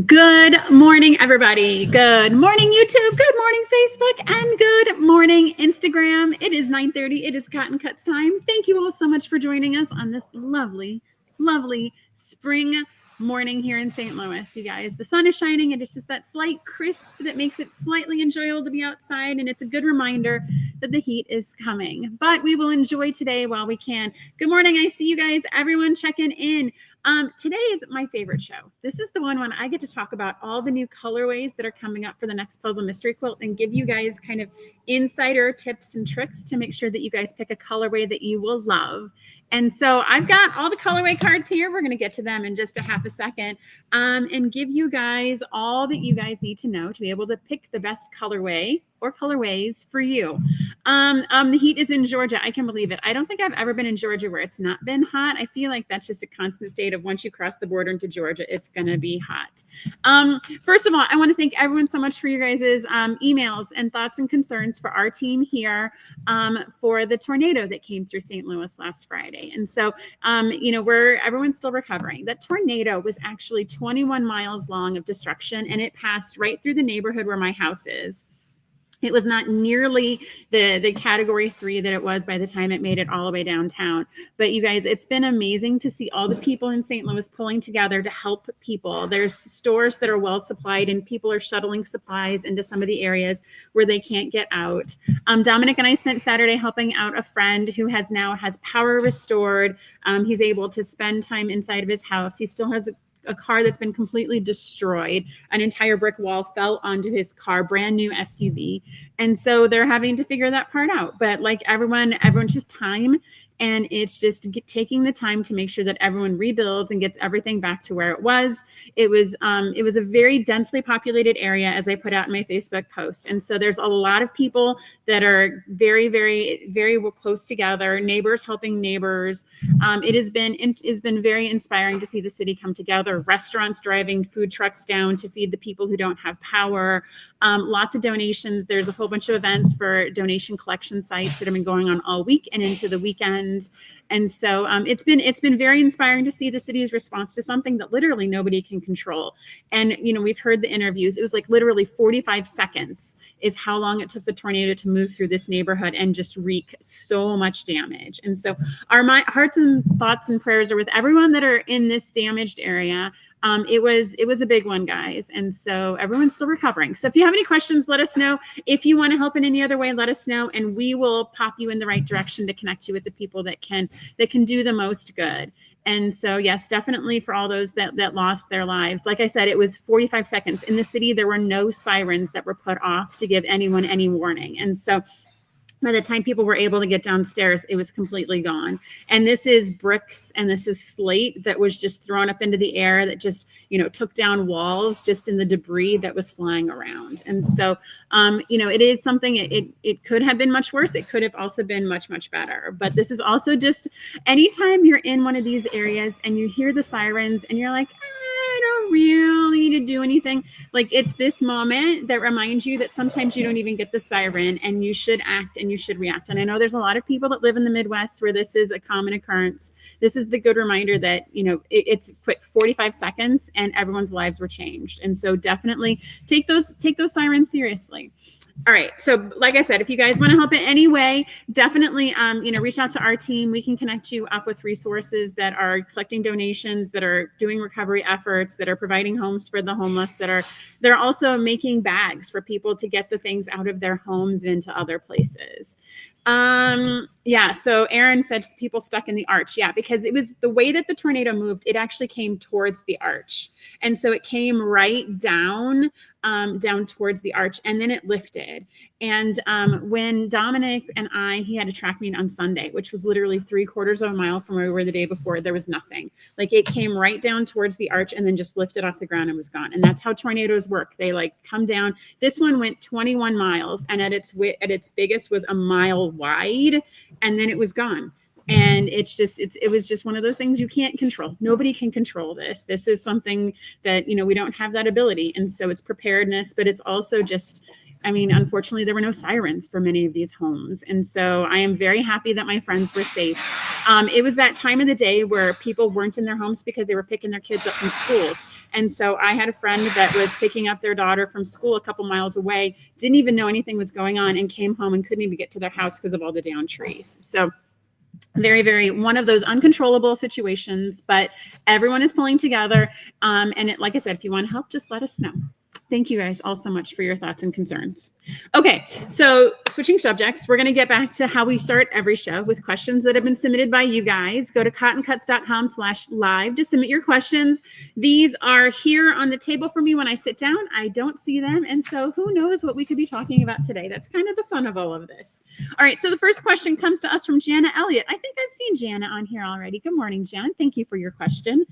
Good morning, everybody. Good morning, YouTube. Good morning, Facebook. And good morning, Instagram. It is 9:30. It is Cotton Cuts time. Thank you all so much for joining us on this lovely, lovely spring morning here in St. Louis. You guys, the sun is shining and it's just that slight crisp that makes it slightly enjoyable to be outside. And it's a good reminder that the heat is coming. But we will enjoy today while we can. Good morning. I see you guys. Everyone checking in. Today is my favorite show. This is the one when I get to talk about all the new colorways that are coming up for the next Puzzle Mystery Quilt and give you guys kind of insider tips and tricks to make sure that you guys pick a colorway that you will love. And so I've got all the colorway cards here. We're going to get to them in just a half a second and give you guys all that you guys need to know to be able to pick the best colorway or colorways for you. The heat is in Georgia. I can believe it. I don't think I've ever been in Georgia where it's not been hot. I feel like that's just a constant state of once you cross the border into Georgia, it's going to be hot. First of all, I want to thank everyone so much for your guys' emails and thoughts and concerns for our team here for the tornado that came through St. Louis last Friday. And so, everyone's still recovering. That tornado was actually 21 miles long of destruction, and it passed right through the neighborhood where my house is. It was not nearly the category 3 that it was by the time it made it all the way downtown. But you guys, it's been amazing to see all the people in St. Louis pulling together to help people. There's stores that are well supplied and people are shuttling supplies into some of the areas where they can't get out. Dominic and I spent Saturday helping out a friend who has power restored. He's able to spend time inside of his house. He still has a car that's been completely destroyed. An entire brick wall fell onto his car, brand new SUV. And so they're having to figure that part out. But like everyone's just time. And it's just taking the time to make sure that everyone rebuilds and gets everything back to where it was. It was a very densely populated area, as I put out in my Facebook post. And so there's a lot of people that are very, very, very close together, neighbors helping neighbors. It's been very inspiring to see the city come together, restaurants driving food trucks down to feed the people who don't have power. Lots of donations. There's a whole bunch of events for donation collection sites that have been going on all week and into the weekend. And so it's been very inspiring to see the city's response to something that literally nobody can control. And, we've heard the interviews. It was like literally 45 seconds is how long it took the tornado to move through this neighborhood and just wreak so much damage. And so my hearts and thoughts and prayers are with everyone that are in this damaged area. It was a big one, guys. And so everyone's still recovering. So if you have any questions, let us know. If you want to help in any other way, let us know. And we will pop you in the right direction to connect you with the people that can do the most good. And so, yes, definitely for all those that lost their lives. Like I said, it was 45 seconds. In the city, there were no sirens that were put off to give anyone any warning. And so by the time people were able to get downstairs, it was completely gone. And this is bricks and this is slate that was just thrown up into the air that just, took down walls just in the debris that was flying around. And so, it is something, it could have been much worse. It could have also been much, much better. But this is also just anytime you're in one of these areas and you hear the sirens and you're like, I don't really need to do anything. Like, it's this moment that reminds you that sometimes you don't even get the siren and you should act and you should react. And I know there's a lot of people that live in the Midwest where this is a common occurrence. This is the good reminder that, it's quick, 45 seconds and everyone's lives were changed. And so definitely take those sirens seriously. All right. So like I said, if you guys want to help in any way, definitely, reach out to our team. We can connect you up with resources that are collecting donations, that are doing recovery efforts, that are providing homes for the homeless, they're also making bags for people to get the things out of their homes and into other places. So Aaron said people stuck in the arch. Yeah, because it was the way that the tornado moved, it actually came towards the arch. And so it came right down towards the arch and then it lifted. And when Dominic and he had a track meet on Sunday, which was literally 3/4 of a mile from where we were the day before, there was nothing. Like, it came right down towards the arch and then just lifted off the ground and was gone. And that's how tornadoes work. They come down. This one went 21 miles and at its biggest was a mile wide and then it was gone. And it was just one of those things you can't control. Nobody can control this. This is something that, we don't have that ability. And so it's preparedness, but it's also just I mean, unfortunately, there were no sirens for many of these homes. And so I am very happy that my friends were safe. It was that time of the day where people weren't in their homes because they were picking their kids up from schools. And so I had a friend that was picking up their daughter from school a couple miles away, didn't even know anything was going on, and came home and couldn't even get to their house because of all the downed trees. So very, very one of those uncontrollable situations, but everyone is pulling together. Like I said, if you want help, just let us know. Thank you guys all so much for your thoughts and concerns. Okay, so switching subjects, we're going to get back to how we start every show with questions that have been submitted by you guys. Go to cottoncuts.com/live to submit your questions. These are here on the table for me when I sit down. I don't see them, and so who knows what we could be talking about today. That's kind of the fun of all of this. All right, so the first question comes to us from Jana Elliott. I think I've seen Jana on here already. Good morning, Jan. Thank you for your question.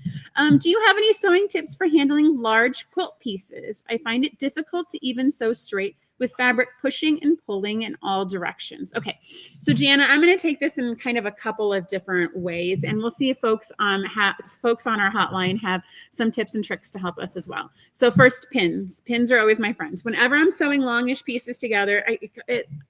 Do you have any sewing tips for handling large quilt pieces? I find it difficult to even sew straight with fabric pushing and pulling in all directions. Okay, so Jana, I'm going to take this in kind of a couple of different ways, and we'll see if folks on our hotline have some tips and tricks to help us as well. So first, pins. Pins are always my friends. Whenever I'm sewing longish pieces together,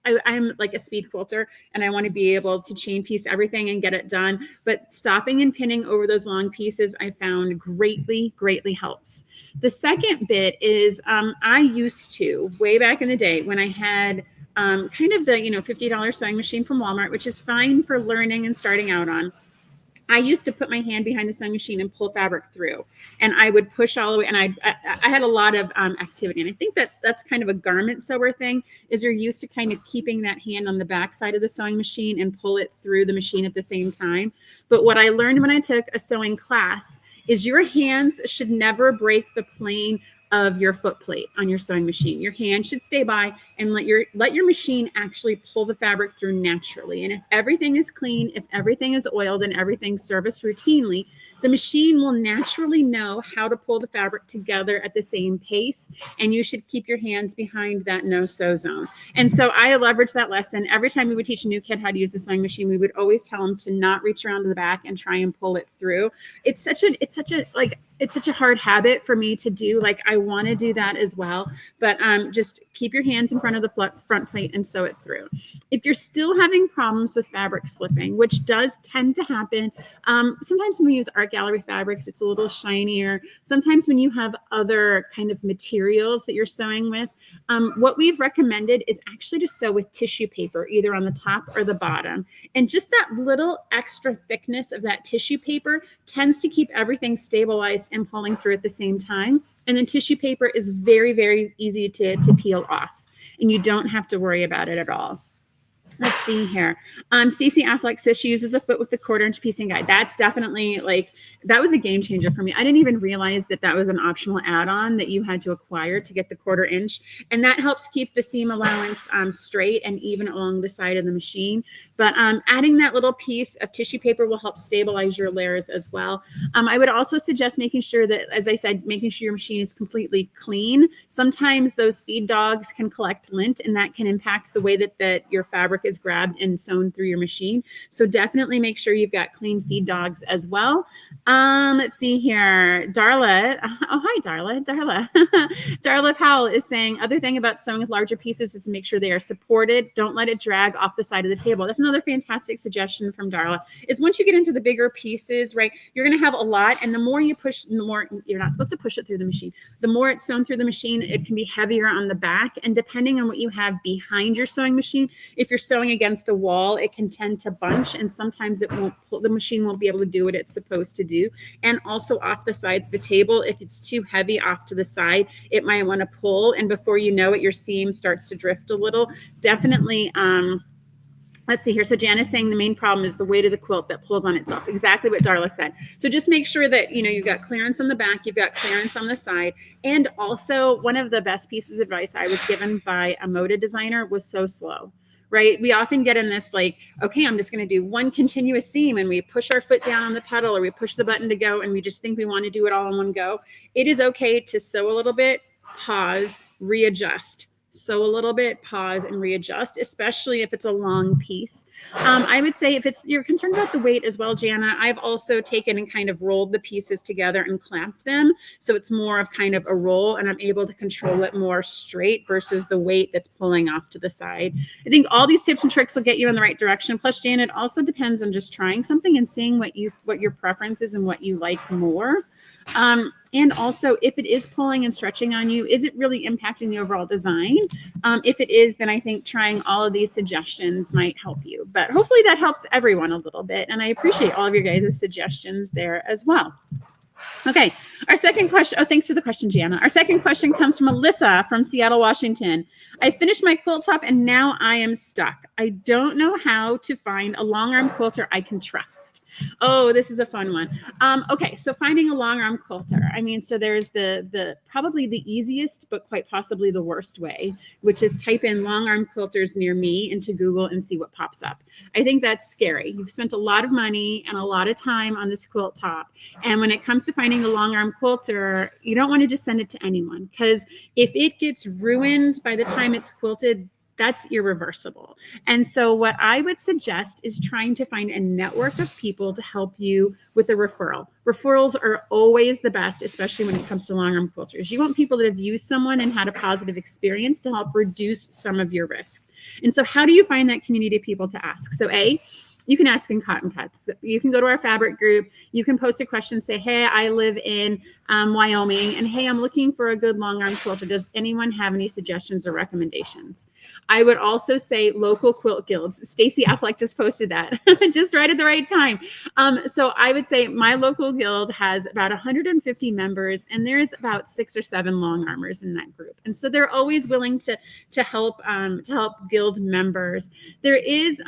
I'm like a speed quilter, and I want to be able to chain piece everything and get it done. But stopping and pinning over those long pieces, I found greatly helps. The second bit is I used to, way back in the day when I had kind of the $50 sewing machine from Walmart, which is fine for learning and starting out on. I used to put my hand behind the sewing machine and pull fabric through, and I would push all the way. And I had a lot of activity, and I think that's kind of a garment sewer thing. Is you're used to kind of keeping that hand on the back side of the sewing machine and pull it through the machine at the same time. But what I learned when I took a sewing class is your hands should never break the plane of your foot plate on your sewing machine. Your hand should stay by and let your machine actually pull the fabric through naturally. And if everything is clean, if everything is oiled and everything's serviced routinely, the machine will naturally know how to pull the fabric together at the same pace. And you should keep your hands behind that no-sew zone. And so I leveraged that lesson. Every time we would teach a new kid how to use the sewing machine, we would always tell them to not reach around to the back and try and pull it through. It's such a hard habit for me to do. Like, I want to do that as well, but just keep your hands in front of the front plate and sew it through. If you're still having problems with fabric slipping, which does tend to happen, sometimes when we use art gallery fabrics, it's a little shinier. Sometimes when you have other kind of materials that you're sewing with, what we've recommended is actually to sew with tissue paper, either on the top or the bottom. And just that little extra thickness of that tissue paper tends to keep everything stabilized and pulling through at the same time. And then tissue paper is very, very easy to peel off, and you don't have to worry about it at all. Let's see here. Stacey Affleck says she uses a foot with the 1/4-inch piecing guide. That's definitely that was a game changer for me. I didn't even realize that was an optional add-on that you had to acquire to get the 1/4-inch. And that helps keep the seam allowance straight and even along the side of the machine. But adding that little piece of tissue paper will help stabilize your layers as well. I would also suggest making sure that, as I said, making sure your machine is completely clean. Sometimes those feed dogs can collect lint, and that can impact the way that your fabric is grabbed and sewn through your machine. So definitely make sure you've got clean feed dogs as well. Let's see here. Darla. Oh, hi, Darla. Darla Powell is saying, other thing about sewing with larger pieces is to make sure they are supported. Don't let it drag off the side of the table. That's another fantastic suggestion from Darla, is once you get into the bigger pieces, right, you're going to have a lot. And the more you push, the more, you're not supposed to push it through the machine. The more it's sewn through the machine, it can be heavier on the back. And depending on what you have behind your sewing machine, if you're sewing against a wall, it can tend to bunch, and sometimes it won't pull, the machine won't be able to do what it's supposed to do. And also off the sides of the table, if it's too heavy off to the side, it might want to pull, and before you know it, your seam starts to drift a little. Definitely let's see here. So Janice saying the main problem is the weight of the quilt that pulls on itself. Exactly what Darla said. So just make sure that, you've got clearance on the back, you've got clearance on the side. And also, one of the best pieces of advice I was given by a moda designer was so slow. Right? We often get in this okay, I'm just going to do one continuous seam, and we push our foot down on the pedal, or we push the button to go, and we just think we want to do it all in one go. It is okay to sew a little bit, pause, readjust, sew a little bit, pause and readjust, especially if it's a long piece. I would say if you're concerned about the weight as well, Jana, I've also taken and kind of rolled the pieces together and clamped them. So it's more of kind of a roll, and I'm able to control it more straight versus the weight that's pulling off to the side. I think all these tips and tricks will get you in the right direction. Plus, Jana, it also depends on just trying something and seeing what your preference is and what you like more. And also, if it is pulling and stretching on you, is it really impacting the overall design? If it is, then I think trying all of these suggestions might help you. But hopefully that helps everyone a little bit. And I appreciate all of your guys' suggestions there as well. Okay, our second question. Oh, thanks for the question, Gianna. Our second question comes from Alyssa from Seattle, Washington. I finished my quilt top and now I am stuck. I don't know how to find a long arm quilter I can trust. Oh, this is a fun one. Okay, so finding a long arm quilter. I mean, so there's the probably the easiest, but quite possibly the worst way, which is type in long arm quilters near me into Google and see what pops up. I think that's scary. You've spent a lot of money and a lot of time on this quilt top. And when it comes to finding a long arm quilter, you don't want to just send it to anyone, because if it gets ruined by the time it's quilted, that's irreversible. And so what I would suggest is trying to find a network of people to help you with a referral. Referrals are always the best, especially when it comes to long arm quilters. You want people that have used someone and had a positive experience to help reduce some of your risk. And so how do you find that community of people to ask? So you can ask in Cotton Cuts. You can go to our fabric group. You can post a question, say, hey, I live in Wyoming, and hey, I'm looking for a good long arm quilter. Does anyone have any suggestions or recommendations? I would also say local quilt guilds. Stacy Affleck just posted that just right at the right time. So I would say my local guild has about 150 members, and there's about 6 or 7 long armers in that group. And so they're always willing to help guild members. There is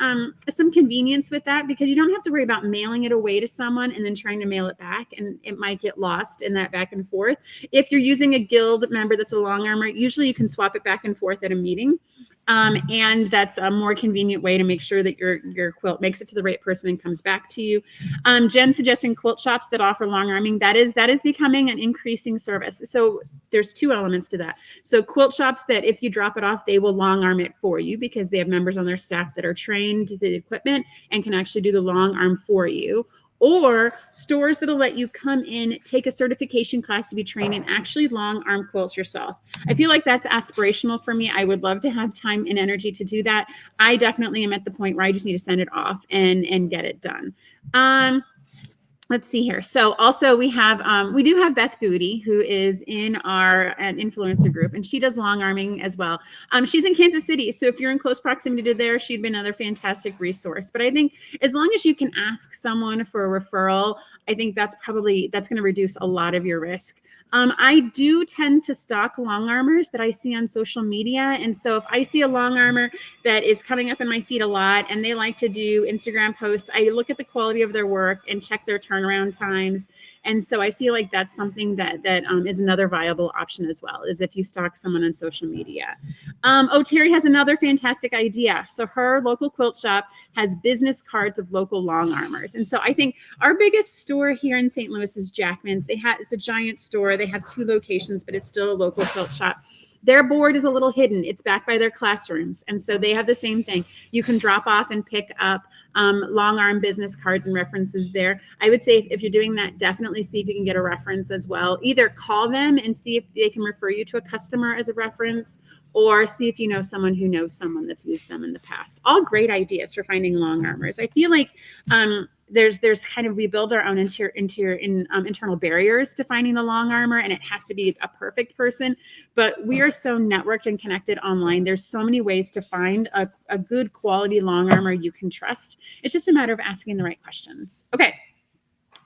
some convenience with that, because you don't have to worry about mailing it away to someone and then trying to mail it back, and it might get lost in that back and forth. If you're using a guild member that's a long armor, usually you can swap it back and forth at a meeting. And that's a more convenient way to make sure that your quilt makes it to the right person and comes back to you. Jen suggesting quilt shops that offer long arming. That is becoming an increasing service. So there's 2 elements to that. So quilt shops that if you drop it off, they will long arm it for you, because they have members on their staff that are trained to the equipment and can actually do the long arm for you. Or stores that'll let you come in, take a certification class to be trained, and actually long arm quilts yourself. I feel like that's aspirational for me. I would love to have time and energy to do that. I definitely am at the point where I just need to send it off and get it done. Let's see here. So also we do have Beth Goody, who is in our influencer group, and she does long arming as well. She's in Kansas City. So if you're in close proximity to there, she'd be another fantastic resource. But I think as long as you can ask someone for a referral, I think that's going to reduce a lot of your risk. I do tend to stock long armors that I see on social media. And so if I see a long armor that is coming up in my feed a lot and they like to do Instagram posts, I look at the quality of their work and check their turnaround times. And so I feel like that's something that is another viable option as well, is if you stalk someone on social media. Terry has another fantastic idea. So her local quilt shop has business cards of local long armors. And so I think our biggest store here in St. Louis is Jackman's. It's a giant store. They have 2 locations, but it's still a local quilt shop. Their board is a little hidden. It's back by their classrooms. And so they have the same thing. You can drop off and pick up long arm business cards and references there. I would say if you're doing that, definitely see if you can get a reference as well. Either call them and see if they can refer you to a customer as a reference, or see if you know someone who knows someone that's used them in the past. All great ideas for finding long armors. I feel like there's kind of, we build our own internal barriers to finding the long armor, and it has to be a perfect person. But we are so networked and connected online. There's so many ways to find a good quality long armor you can trust. It's just a matter of asking the right questions. Okay.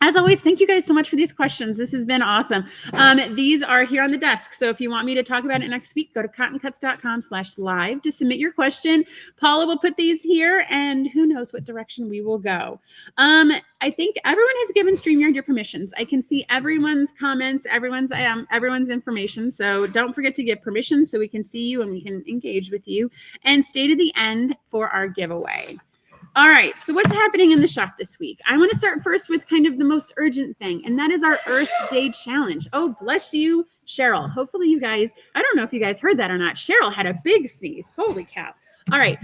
As always, thank you guys so much for these questions. This has been awesome. These are here on the desk. So if you want me to talk about it next week, go to cottoncuts.com/live to submit your question. Paula will put these here, and who knows what direction we will go. I think everyone has given StreamYard your permissions. I can see everyone's comments, everyone's information. So don't forget to give permission so we can see you and we can engage with you. And stay to the end for our giveaway. All right, so what's happening in the shop this week? I want to start first with kind of the most urgent thing, and that is our Earth Day Challenge. Oh, bless you, Cheryl. Hopefully you guys, I don't know if you guys heard that or not. Cheryl had a big sneeze. Holy cow. All right,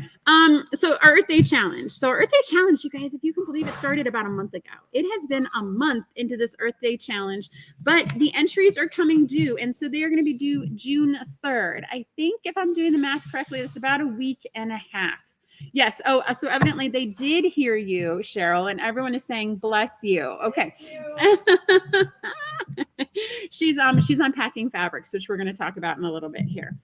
so our Earth Day Challenge. So our Earth Day Challenge, you guys, if you can believe it, started about a month ago. It has been a month into this Earth Day Challenge, but the entries are coming due, and so they are going to be due June 3rd. I think if I'm doing the math correctly, it's about a week and a half. Yes. Oh, so evidently they did hear you, Cheryl, and everyone is saying bless you. Okay. She's unpacking fabrics, which we're going to talk about in a little bit here.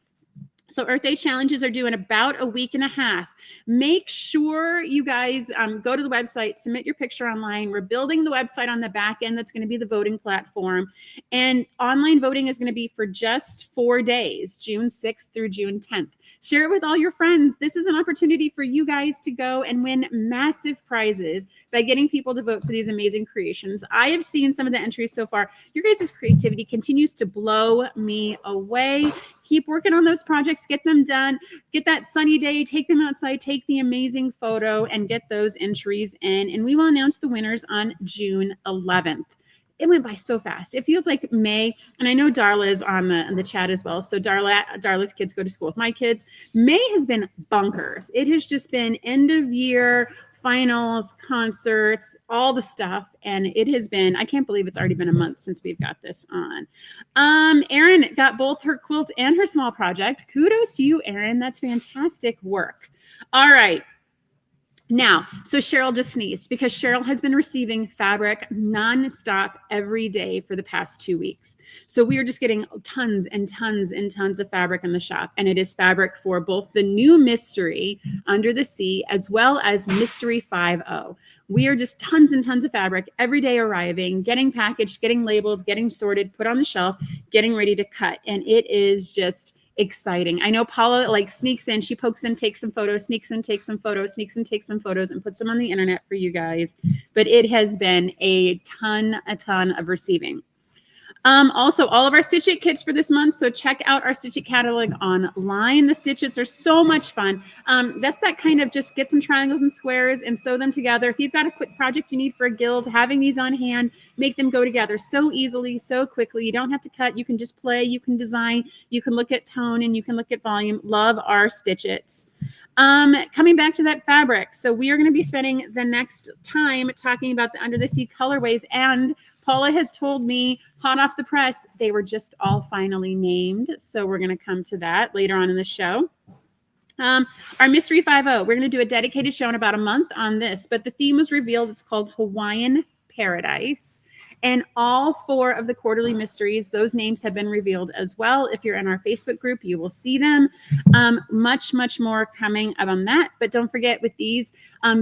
So Earth Day challenges are due in about a week and a half. Make sure you guys go to the website, submit your picture online. We're building the website on the back end. That's going to be the voting platform. And online voting is going to be for just 4 days, June 6th through June 10th. Share it with all your friends. This is an opportunity for you guys to go and win massive prizes by getting people to vote for these amazing creations. I have seen some of the entries so far. Your guys' creativity continues to blow me away. Keep working on those projects, get them done, get that sunny day, take them outside, take the amazing photo, and get those entries in. And we will announce the winners on June 11th. It went by so fast. It feels like May, and I know Darla is on the chat as well. So Darla's kids go to school with my kids. May has been bonkers. It has just been end of year, finals, concerts, all the stuff. And it has been, I can't believe it's already been a month since we've got this on. Erin got both her quilt and her small project. Kudos to you, Erin. That's fantastic work. All right. Now, so Cheryl just sneezed because Cheryl has been receiving fabric nonstop every day for the past 2 weeks. So we are just getting tons and tons and tons of fabric in the shop. And it is fabric for both the new Mystery Under the Sea as well as Mystery 5.0. We are just tons and tons of fabric every day arriving, getting packaged, getting labeled, getting sorted, put on the shelf, getting ready to cut. And it is just exciting. I know Paula like sneaks in, she pokes in, takes some photos, sneaks in, takes some photos, sneaks in, takes some photos, and puts them on the internet for you guys. But it has been a ton of receiving. Also, all of our Stitch It kits for this month. So check out our Stitch It catalog online. The Stitch Its are so much fun. That's that kind of just get some triangles and squares and sew them together. If you've got a quick project you need for a guild, having these on hand, make them go together so easily, so quickly. You don't have to cut. You can just play. You can design. You can look at tone and you can look at volume. Love our Stitch Its. Coming back to that fabric. So we are going to be spending the next time talking about the Under the Sea colorways, and Paula has told me hot off the press, they were just all finally named. So we're going to come to that later on in the show. Our Mystery 5.0, we're going to do a dedicated show in about a month on this, but the theme was revealed. It's called Hawaiian Paradise. And all 4 of the quarterly mysteries, those names have been revealed as well. If you're in our Facebook group, you will see them. Much more coming up on that. But don't forget with these,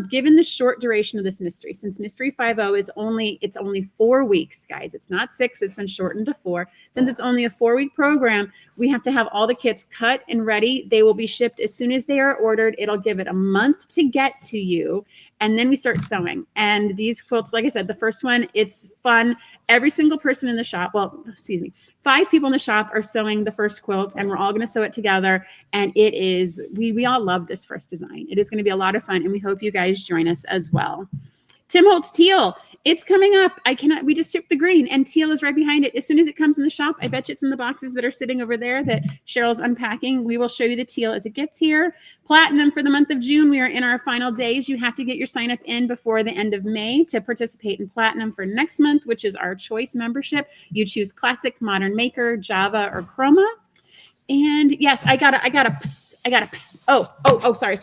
given the short duration of this mystery, since Mystery 5.0 is only 4 weeks, guys. It's not 6. It's been shortened to 4. Since it's only a 4-week program, we have to have all the kits cut and ready. They will be shipped as soon as they are ordered. It'll give it a month to get to you. And then we start sewing. And these quilts, like I said, the first one, it's fun. Every single person in the shop, 5 people in the shop are sewing the first quilt, and we're all going to sew it together. And it is, we all love this first design. It is going to be a lot of fun, and we hope you guys join us as well. Tim Holtz teal. It's coming up. We just shipped the green and teal is right behind it. As soon as it comes in the shop, I bet you it's in the boxes that are sitting over there that Cheryl's unpacking. We will show you the teal as it gets here. Platinum for the month of June. We are in our final days. You have to get your sign up in before the end of May to participate in Platinum for next month, which is our choice membership. You choose Classic, Modern Maker, Java, or Chroma. And yes, I got a sorry.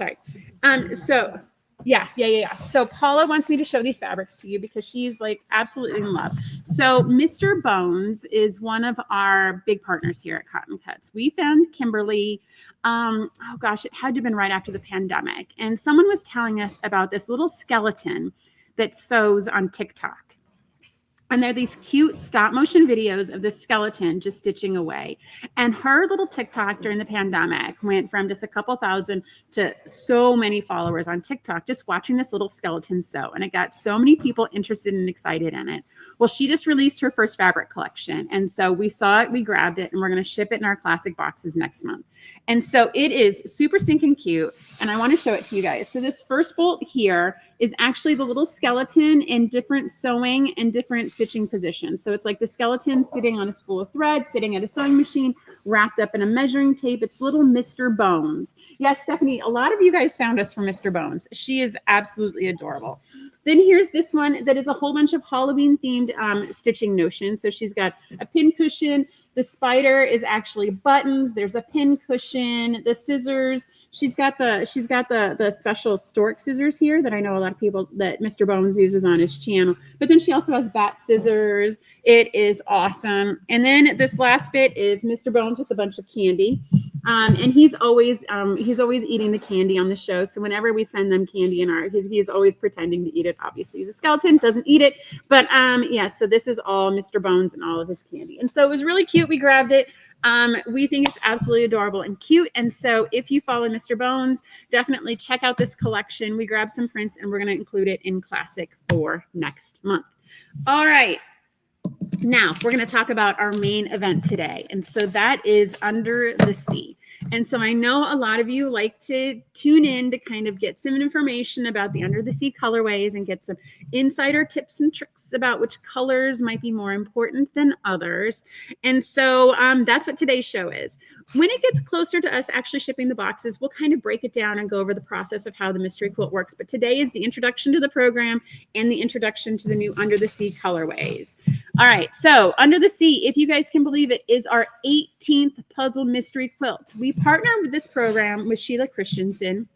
Yeah. So Paula wants me to show these fabrics to you because she's like absolutely in love. So Mr. Bones is one of our big partners here at Cotton Cuts. We found Kimberly, it had to have been right after the pandemic. And someone was telling us about this little skeleton that sews on TikTok. And they're these cute stop motion videos of the skeleton just stitching away. And her little TikTok during the pandemic went from just a couple thousand to so many followers on TikTok, just watching this little skeleton sew. And it got so many people interested and excited in it. Well, she just released her first fabric collection. And so we saw it, we grabbed it, and we're going to ship it in our classic boxes next month. And so it is super stinking cute. And I want to show it to you guys. So this first bolt here is actually the little skeleton in different sewing and different stitching positions. So it's like the skeleton sitting on a spool of thread, sitting at a sewing machine, wrapped up in a measuring tape. It's little Mr. Bones. Yes, Stephanie, a lot of you guys found us for Mr. Bones. She is absolutely adorable. Then here's this one that is a whole bunch of Halloween themed stitching notions. So she's got a pin cushion. The spider is actually buttons. There's a pin cushion, the scissors. She's got the special stork scissors here that I know a lot of people that Mr. Bones uses on his channel. But then she also has bat scissors. It is awesome. And then this last bit is Mr. Bones with a bunch of candy. And he's always eating the candy on the show. So whenever we send them candy in art, he's always pretending to eat it. Obviously, he's a skeleton, doesn't eat it. But yeah, so this is all Mr. Bones and all of his candy. And so it was really cute. We grabbed it. We think it's absolutely adorable and cute. And so if you follow Mr. Bones, definitely check out this collection. We grabbed some prints and we're going to include it in Classic for next month. All right. Now we're going to talk about our main event today. And so that is Under the Sea. And so I know a lot of you like to tune in to kind of get some information about the Under the Sea colorways and get some insider tips and tricks about which colors might be more important than others. And so that's what today's show is. When it gets closer to us actually shipping the boxes, we'll kind of break it down and go over the process of how the mystery quilt works. But today is the introduction to the program and the introduction to the new Under the Sea colorways. All right, so Under the Sea, if you guys can believe it, is our 18th Puzzle Mystery Quilt. We partner with this program with Sheila Christensen,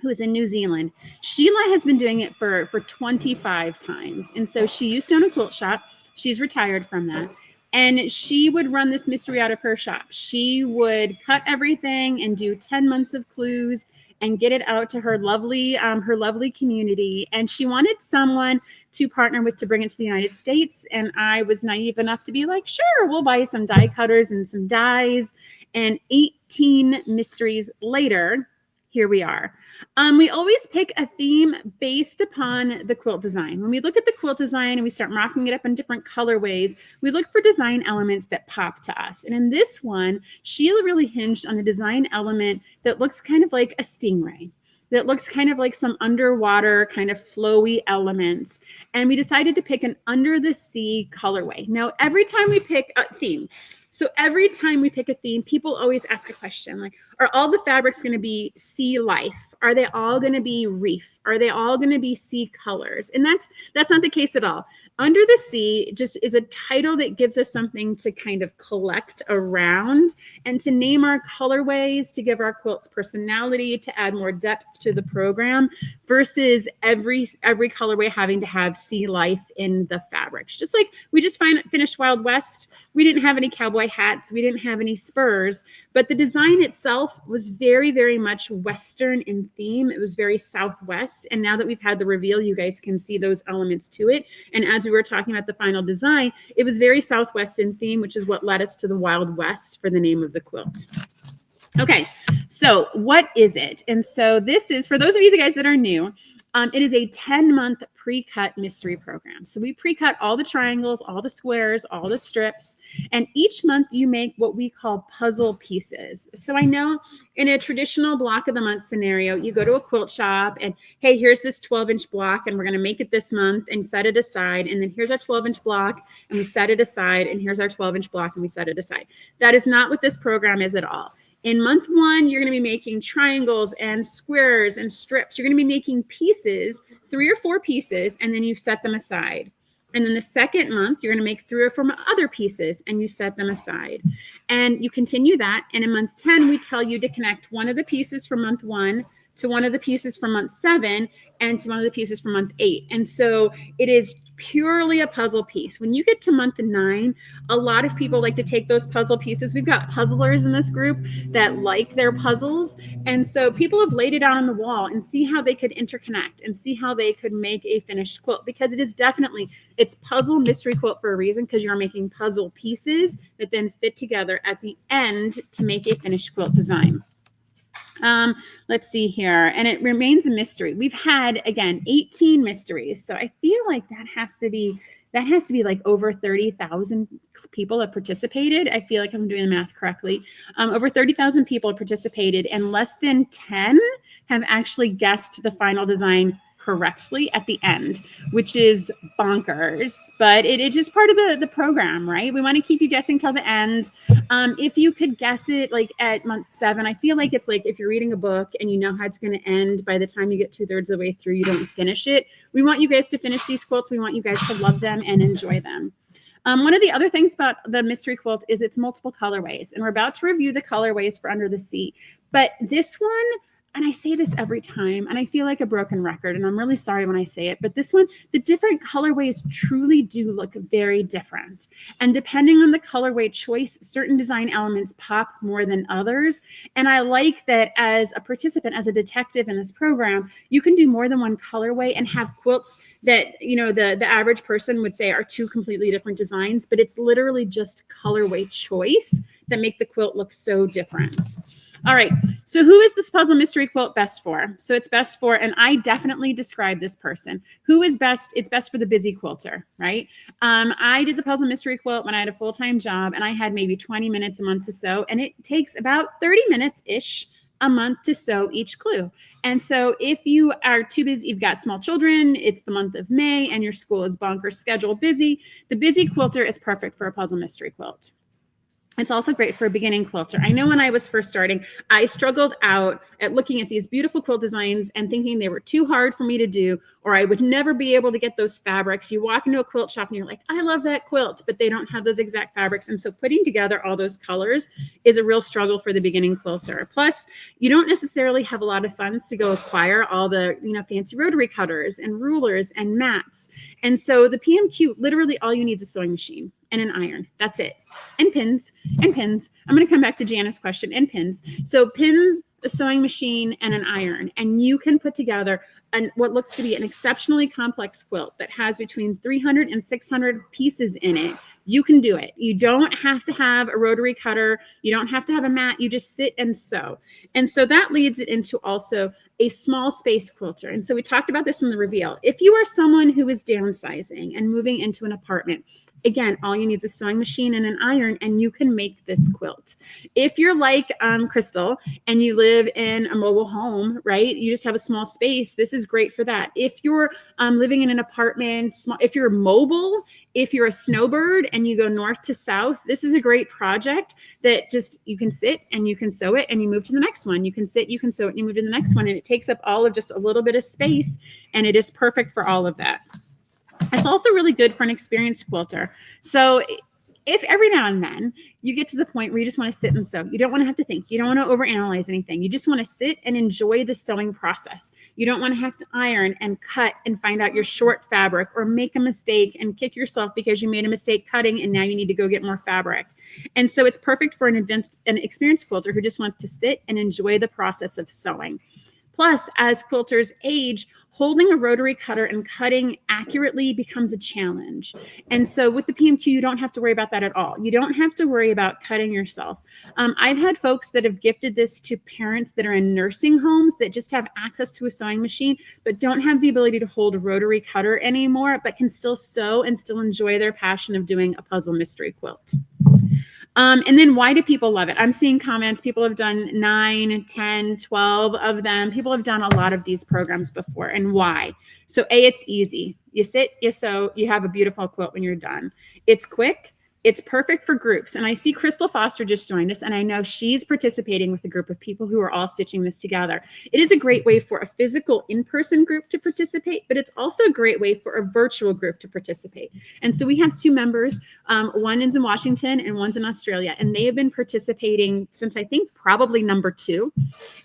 who is in New Zealand. Sheila has been doing it for 25 times. And so she used to own a quilt shop. She's retired from that. And she would run this mystery out of her shop. She would cut everything and do 10 months of clues and get it out to her lovely community. And she wanted someone to partner with to bring it to the United States. And I was naive enough to be like, sure, we'll buy some die cutters and some dies. And 18 mysteries later, here we are. We always pick a theme based upon the quilt design. When we look at the quilt design and we start mocking it up in different colorways, we look for design elements that pop to us. And in this one, Sheila really hinged on a design element that looks kind of like a stingray, that looks kind of like some underwater kind of flowy elements. And we decided to pick an Under the Sea colorway. Now, every time we pick a theme, so every time we pick a theme, people always ask a question like, are all the fabrics going to be sea life? Are they all going to be reef? Are they all going to be sea colors? And that's not the case at all. Under the Sea just is a title that gives us something to kind of collect around and to name our colorways, to give our quilts personality, to add more depth to the program versus every colorway having to have sea life in the fabrics. Just like we just finished Wild West. We didn't have any cowboy hats. We didn't have any spurs, but the design itself was very, very much Western in theme. It was very Southwest. And now that we've had the reveal, you guys can see those elements to it. And as we were talking about the final design, it was very Southwest in theme, which is what led us to the Wild West for the name of the quilt. Okay, so what is it? And so this is, for those of you guys that are new, it is a 10-month pre-cut mystery program. So we pre-cut all the triangles, all the squares, all the strips, and each month you make what we call puzzle pieces. So I know in a traditional block of the month scenario, you go to a quilt shop and, hey, here's this 12-inch block and we're going to make it this month and set it aside. And then here's our 12-inch block and we set it aside. And here's our 12-inch block and we set it aside. That is not what this program is at all. In month one, you're going to be making triangles and squares and strips. You're going to be making pieces, 3 or 4 pieces, and then you set them aside. And then the second month, you're going to make 3 or 4 other pieces, and you set them aside. And you continue that. And in month 10, we tell you to connect one of the pieces from month 1 to one of the pieces from month 7 and to one of the pieces from month 8. And so it is purely a puzzle piece. When you get to month 9, a lot of people like to take those puzzle pieces. We've got puzzlers in this group that like their puzzles. And so people have laid it out on the wall and see how they could interconnect and see how they could make a finished quilt, because it is definitely, it's Puzzle Mystery Quilt for a reason, because you're making puzzle pieces that then fit together at the end to make a finished quilt design. Let's see here. And it remains a mystery. We've had, again, 18 mysteries. So I feel like that has to be like over 30,000 people have participated. I feel like I'm doing the math correctly. Over 30,000 people have participated, and less than 10 have actually guessed the final design correctly at the end, which is bonkers, but it's just part of the program, right? We want to keep you guessing till the end. If you could guess it like at month 7, I feel like it's like if you're reading a book and you know how it's going to end, by the time you get 2/3 of the way through, you don't finish it. We want you guys to finish these quilts. We want you guys to love them and enjoy them. One of the other things about the mystery quilt is it's multiple colorways, and we're about to review the colorways for Under the Sea. But this one, and I say this every time, and I feel like a broken record, and I'm really sorry when I say it, but this one, the different colorways truly do look very different. And depending on the colorway choice, certain design elements pop more than others. And I like that as a participant, as a detective in this program, you can do more than one colorway and have quilts that, you know, the average person would say are 2 completely different designs, but it's literally just colorway choice that make the quilt look so different. All right, so who is this Puzzle Mystery Quilt best for? So it's best for, and I definitely describe this person. Who is best? It's best for the busy quilter, right? I did the Puzzle Mystery Quilt when I had a full-time job, and I had maybe 20 minutes a month to sew, and it takes about 30 minutes-ish a month to sew each clue. And so if you are too busy, you've got small children, it's the month of May, and your school is bonkers schedule busy, the busy quilter is perfect for a Puzzle Mystery Quilt. It's also great for a beginning quilter. I know when I was first starting, I struggled out at looking at these beautiful quilt designs and thinking they were too hard for me to do, or I would never be able to get those fabrics. You walk into a quilt shop and you're like, I love that quilt, but they don't have those exact fabrics. And so putting together all those colors is a real struggle for the beginning quilter. Plus, you don't necessarily have a lot of funds to go acquire all the, you know, fancy rotary cutters and rulers and mats. And so the PMQ, literally all you need is a sewing machine and an iron. That's it. And pins, and pins. I'm going to come back to Janice's question, and pins. So pins, a sewing machine, and an iron. And you can put together what looks to be an exceptionally complex quilt that has between 300 and 600 pieces in it. You can do it. You don't have to have a rotary cutter. You don't have to have a mat. You just sit and sew. And so that leads it into also a small space quilter. And so we talked about this in the reveal. If you are someone who is downsizing and moving into an apartment, again, all you need is a sewing machine and an iron, and you can make this quilt. If you're like Crystal and you live in a mobile home, right? You just have a small space. This is great for that. If you're living in an apartment, if you're mobile, if you're a snowbird and you go north to south, this is a great project that just, you can sit and you can sew it and you move to the next one. You can sit, you can sew it, and you move to the next one. And it takes up all of just a little bit of space, and it is perfect for all of that. It's also really good for an experienced quilter. So if every now and then you get to the point where you just want to sit and sew, you don't want to have to think, you don't want to overanalyze anything. You just want to sit and enjoy the sewing process. You don't want to have to iron and cut and find out your short fabric, or make a mistake and kick yourself because you made a mistake cutting and now you need to go get more fabric. And so it's perfect for an experienced quilter who just wants to sit and enjoy the process of sewing. Plus, as quilters age, holding a rotary cutter and cutting accurately becomes a challenge. And so with the PMQ, you don't have to worry about that at all. You don't have to worry about cutting yourself. I've had folks that have gifted this to parents that are in nursing homes that just have access to a sewing machine, but don't have the ability to hold a rotary cutter anymore, but can still sew and still enjoy their passion of doing a puzzle mystery quilt. And then why do people love it? I'm seeing comments. People have done 9, 10, 12 of them. People have done a lot of these programs before. And why? So A, it's easy. You sit, you sew, you have a beautiful quilt when you're done. It's quick. It's perfect for groups. And I see Crystal Foster just joined us, and I know she's participating with a group of people who are all stitching this together. It is a great way for a physical in-person group to participate, but it's also a great way for a virtual group to participate. And so we have 2 members. One is in Washington and one's in Australia, and they have been participating since I think probably number 2.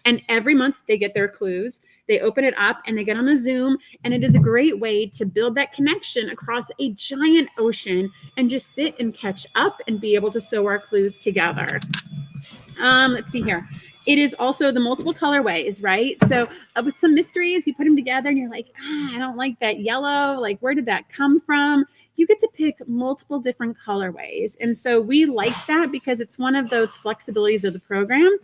And every month they get their clues. they open it up and they get on the Zoom, and it is a great way to build that connection across a giant ocean and just sit and catch up and be able to sew our clues together. Let's see here. It is also the multiple colorways, right? So with some mysteries, you put them together and you're like, I don't like that yellow. Like, where did that come from? You get to pick multiple different colorways. And so we like that because it's one of those flexibilities of the program.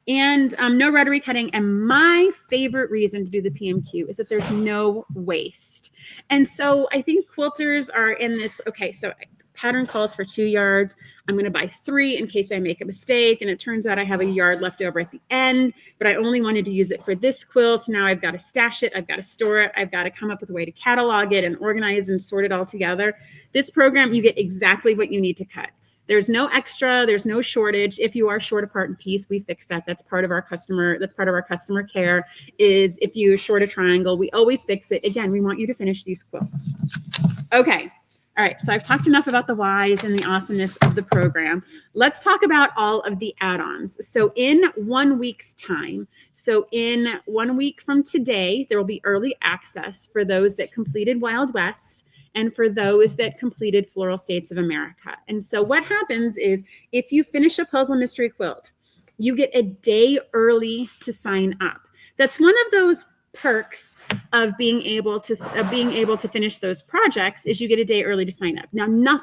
And no rotary cutting. And my favorite reason to do the PMQ is that there's no waste. And so I think quilters are in this, okay, so pattern calls for 2 yards. I'm going to buy 3 in case I make a mistake. And it turns out I have a yard left over at the end, but I only wanted to use it for this quilt. Now I've got to stash it. I've got to store it. I've got to come up with a way to catalog it and organize and sort it all together. This program, you get exactly what you need to cut. There's no extra, there's no shortage. If you are short a part and piece, we fix that. That's part of our customer care is if you short a triangle, we always fix it. Again, we want you to finish these quilts. Okay. All right, so I've talked enough about the whys and the awesomeness of the program. Let's talk about all of the add-ons. So in 1 week's time, so in 1 week from today, there will be early access for those that completed Wild West and for those that completed Floral States of America. And so what happens is if you finish a Puzzle Mystery Quilt, you get a day early to sign up. That's one of those perks of being able to finish those projects is you get a day early to sign up. Now, no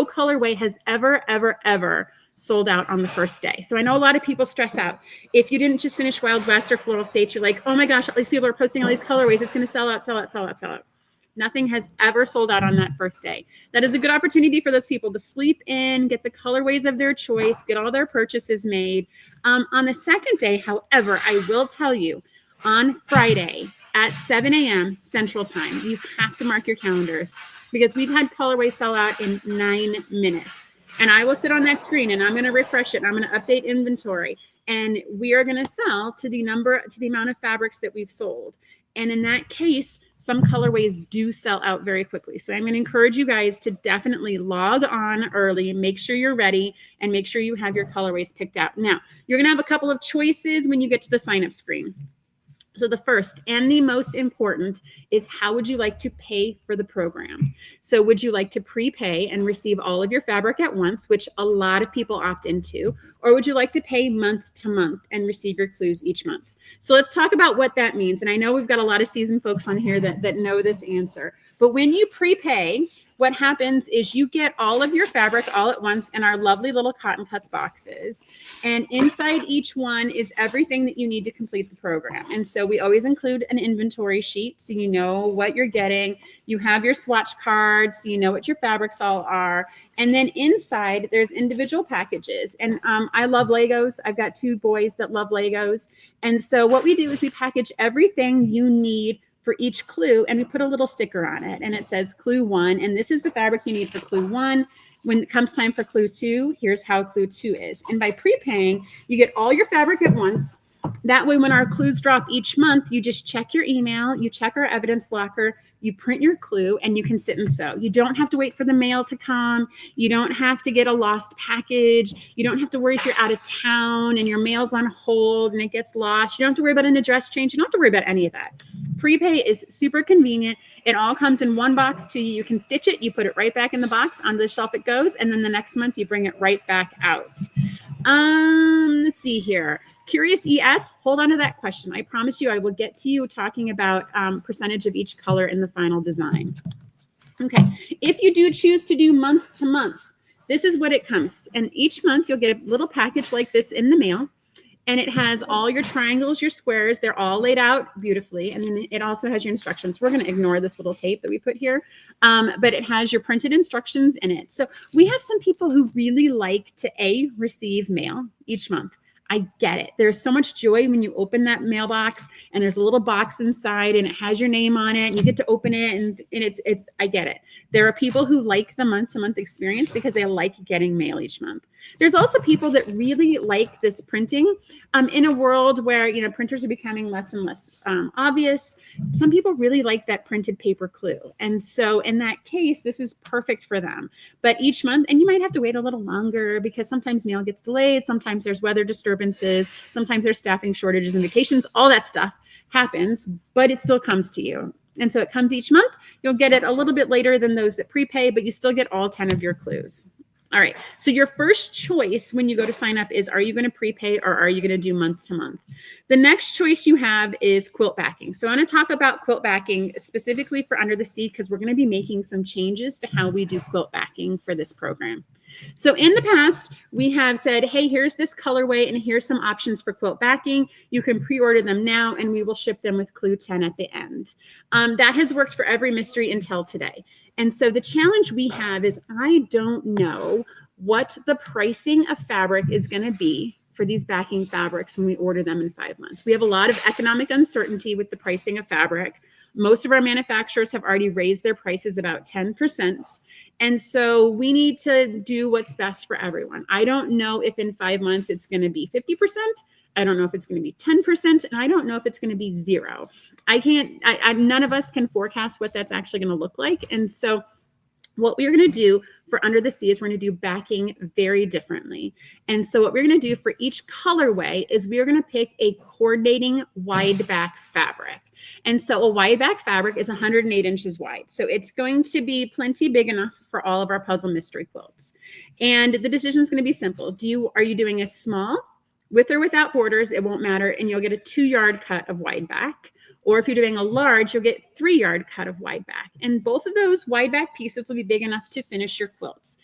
colorway has ever sold out on the first day. So I know a lot of people stress out. If you didn't just finish Wild West or Floral States, you're like, oh my gosh, all these people are posting all these colorways. It's going to sell out. Nothing has ever sold out on that first day. That is a good opportunity for those people to sleep in, get the colorways of their choice, get all their purchases made. On the second day, however, I will tell you, on Friday at 7 a.m. Central Time. You have to mark your calendars because we've had colorway sell out in 9 minutes. And I will sit on that screen and I'm going to refresh it and I'm going to update inventory. And we are going to sell to the amount of fabrics that we've sold. And in that case, some colorways do sell out very quickly. So I'm going to encourage you guys to definitely log on early, make sure you're ready, and make sure you have your colorways picked out. Now, you're going to have a couple of choices when you get to the sign-up screen. So the first and the most important is how would you like to pay for the program? So would you like to prepay and receive all of your fabric at once, which a lot of people opt into, or would you like to pay month to month and receive your clues each month? So let's talk about what that means. And I know we've got a lot of seasoned folks on here that know this answer, but when you prepay, what happens is you get all of your fabric all at once in our lovely little Cotton Cuts boxes. And inside each one is everything that you need to complete the program. And so we always include an inventory sheet so you know what you're getting. You have your swatch cards so you know what your fabrics all are. And then inside there's individual packages. And I love Legos. I've got 2 boys that love Legos. And so what we do is we package everything you need for each clue, and we put a little sticker on it, and it says clue 1, and this is the fabric you need for clue 1. When it comes time for clue 2, here's how clue 2 is. And by prepaying, you get all your fabric at once. That way, when our clues drop each month, you just check your email, you check our evidence locker, you print your clue, and you can sit and sew. You don't have to wait for the mail to come. You don't have to get a lost package. You don't have to worry if you're out of town and your mail's on hold and it gets lost. You don't have to worry about an address change. You don't have to worry about any of that. Prepay is super convenient. It all comes in one box to you. You can stitch it. You put it right back in the box. Onto the shelf it goes. And then the next month you bring it right back out. Let's see here. Curious ES, hold on to that question. I promise you I will get to you talking about percentage of each color in the final design. Okay, if you do choose to do month to month, this is what it comes to. And each month you'll get a little package like this in the mail. And it has all your triangles, your squares. They're all laid out beautifully. And then it also has your instructions. We're going to ignore this little tape that we put here. But it has your printed instructions in it. So we have some people who really like to receive mail each month. I get it. There's so much joy when you open that mailbox and there's a little box inside and it has your name on it and you get to open it and it's I get it. There are people who like the month-to-month experience because they like getting mail each month. There's also people that really like this printing in a world where, you know, printers are becoming less and less obvious. Some people really like that printed paper clue. And so in that case, this is perfect for them. But each month, and you might have to wait a little longer because sometimes mail gets delayed. Sometimes there's weather disturbances. Sometimes there's staffing shortages and vacations, all that stuff. happens, but it still comes to you. And so it comes each month. You'll get it a little bit later than those that prepay, but you still get all 10 of your clues. All right. So your first choice when you go to sign up is, are you going to prepay or are you going to do month to month? The next choice you have is quilt backing. So I want to talk about quilt backing specifically for Under the Sea, because we're going to be making some changes to how we do quilt backing for this program. So in the past, we have said, hey, here's this colorway and here's some options for quilt backing. You can pre-order them now and we will ship them with clue 10 at the end. That has worked for every mystery until today. And so the challenge we have is, I don't know what the pricing of fabric is going to be for these backing fabrics when we order them in 5 months. We have a lot of economic uncertainty with the pricing of fabric. Most of our manufacturers have already raised their prices about 10%. And so we need to do what's best for everyone. I don't know if in 5 months it's going to be 50%. I don't know if it's going to be 10%, and I don't know if it's going to be 0. None of us can forecast what that's actually going to look like. And so what we're going to do for Under the Sea is we're going to do backing very differently. And so what we're going to do for each colorway is we're going to pick a coordinating wide back fabric. And so a wide back fabric is 108 inches wide. So it's going to be plenty big enough for all of our puzzle mystery quilts. And the decision is going to be simple. Are you doing a small, with or without borders? It won't matter. And you'll get a 2-yard cut of wide back. Or if you're doing a large, you'll get 3-yard cut of wide back. And both of those wide back pieces will be big enough to finish your quilts.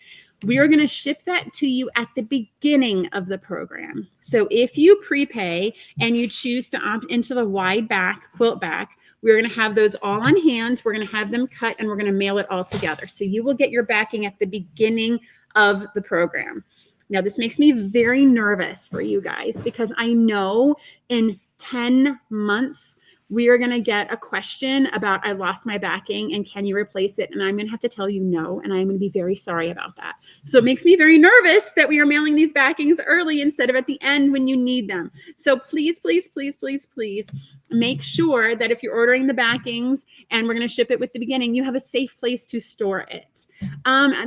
We are going to ship that to you at the beginning of the program. So if you prepay and you choose to opt into the wide back quilt back, we're going to have those all on hand. We're going to have them cut and we're going to mail it all together. So you will get your backing at the beginning of the program. Now, this makes me very nervous for you guys, because I know in 10 months, we are going to get a question about, I lost my backing and can you replace it? And I'm going to have to tell you no, and I'm going to be very sorry about that. So it makes me very nervous that we are mailing these backings early instead of at the end when you need them. So please, please, please, please, please make sure that if you're ordering the backings and we're going to ship it with the beginning, you have a safe place to store it.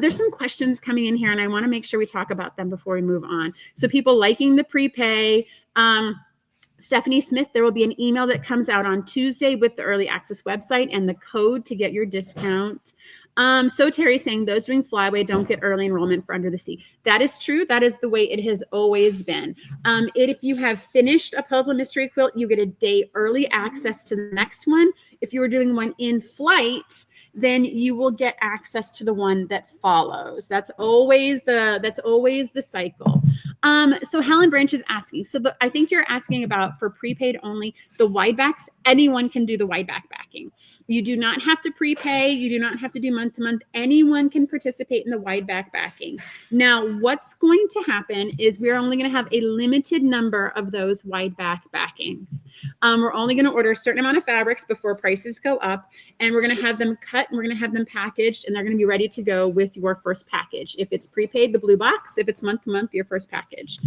There's some questions coming in here and I want to make sure we talk about them before we move on. So people liking the prepay, Stephanie Smith, there will be an email that comes out on Tuesday with the early access website and the code to get your discount. So Terry saying those doing flyway don't get early enrollment for Under the Sea. That is true. That is the way it has always been. If you have finished a puzzle mystery quilt, you get a day early access to the next one. If you were doing one in flight, then you will get access to the one that follows. That's always the cycle. So Helen Branch is asking, I think you're asking about for prepaid only, the wide backs. Anyone can do the wide back backing. You do not have to prepay. You do not have to do month to month. Anyone can participate in the wide back backing. Now, what's going to happen is we're only going to have a limited number of those wide back backings. We're only going to order a certain amount of fabrics before prices go up, and we're going to have them cut and we're going to have them packaged, and they're going to be ready to go with your first package. If it's prepaid, the blue box. If it's month to month, your first package.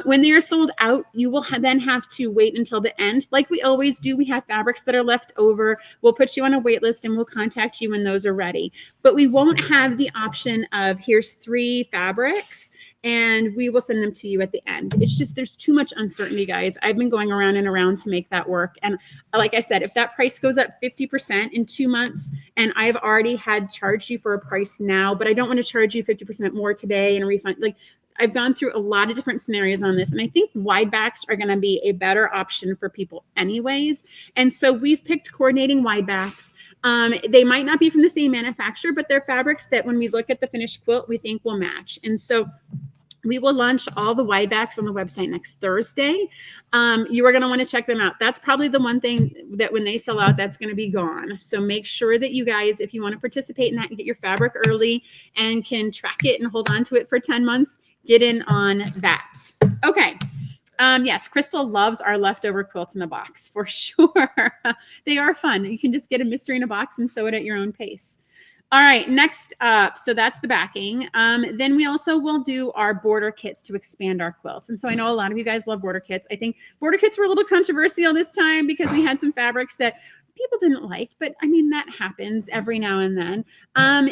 When they are sold out, you will then have to wait until the end. Like we always do, we have fabrics that are left over. We'll put you on a wait list and we'll contact you when those are ready. But we won't have the option of here's 3 fabrics and we will send them to you at the end. It's just, there's too much uncertainty, guys. I've been going around and around to make that work. And like I said, if that price goes up 50% in 2 months, and I've already had charged you for a price now, but I don't want to charge you 50% more today and a refund. Like, I've gone through a lot of different scenarios on this, and I think wide backs are going to be a better option for people anyways. And so we've picked coordinating wide backs. They might not be from the same manufacturer, but they're fabrics that when we look at the finished quilt, we think will match. And so we will launch all the wide backs on the website next Thursday. You are going to want to check them out. That's probably the one thing that when they sell out, that's going to be gone. So make sure that you guys, if you want to participate in that and get your fabric early and can track it and hold on to it for 10 months, get in on that. Okay. Yes, Crystal loves our leftover quilts in a box for sure. They are fun. You can just get a mystery in a box and sew it at your own pace. All right, next up, so that's the backing. Then we also will do our border kits to expand our quilts. And so I know a lot of you guys love border kits. I think border kits were a little controversial this time because we had some fabrics that people didn't like, but I mean, that happens every now and then,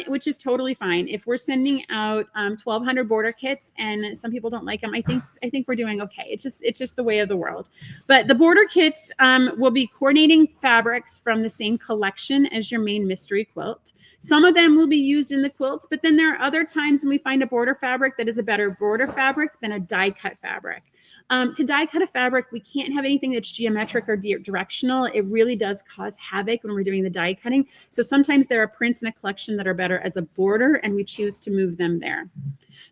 which is totally fine. If we're sending out 1,200 border kits and some people don't like them, I think we're doing okay. It's just the way of the world. But the border kits will be coordinating fabrics from the same collection as your main mystery quilt. Some of them will be used in the quilts, but then there are other times when we find a border fabric that is a better border fabric than a die cut fabric. To die cut a fabric, we can't have anything that's geometric or directional. It really does cause havoc when we're doing the die cutting. So sometimes there are prints in a collection that are better as a border, and we choose to move them there.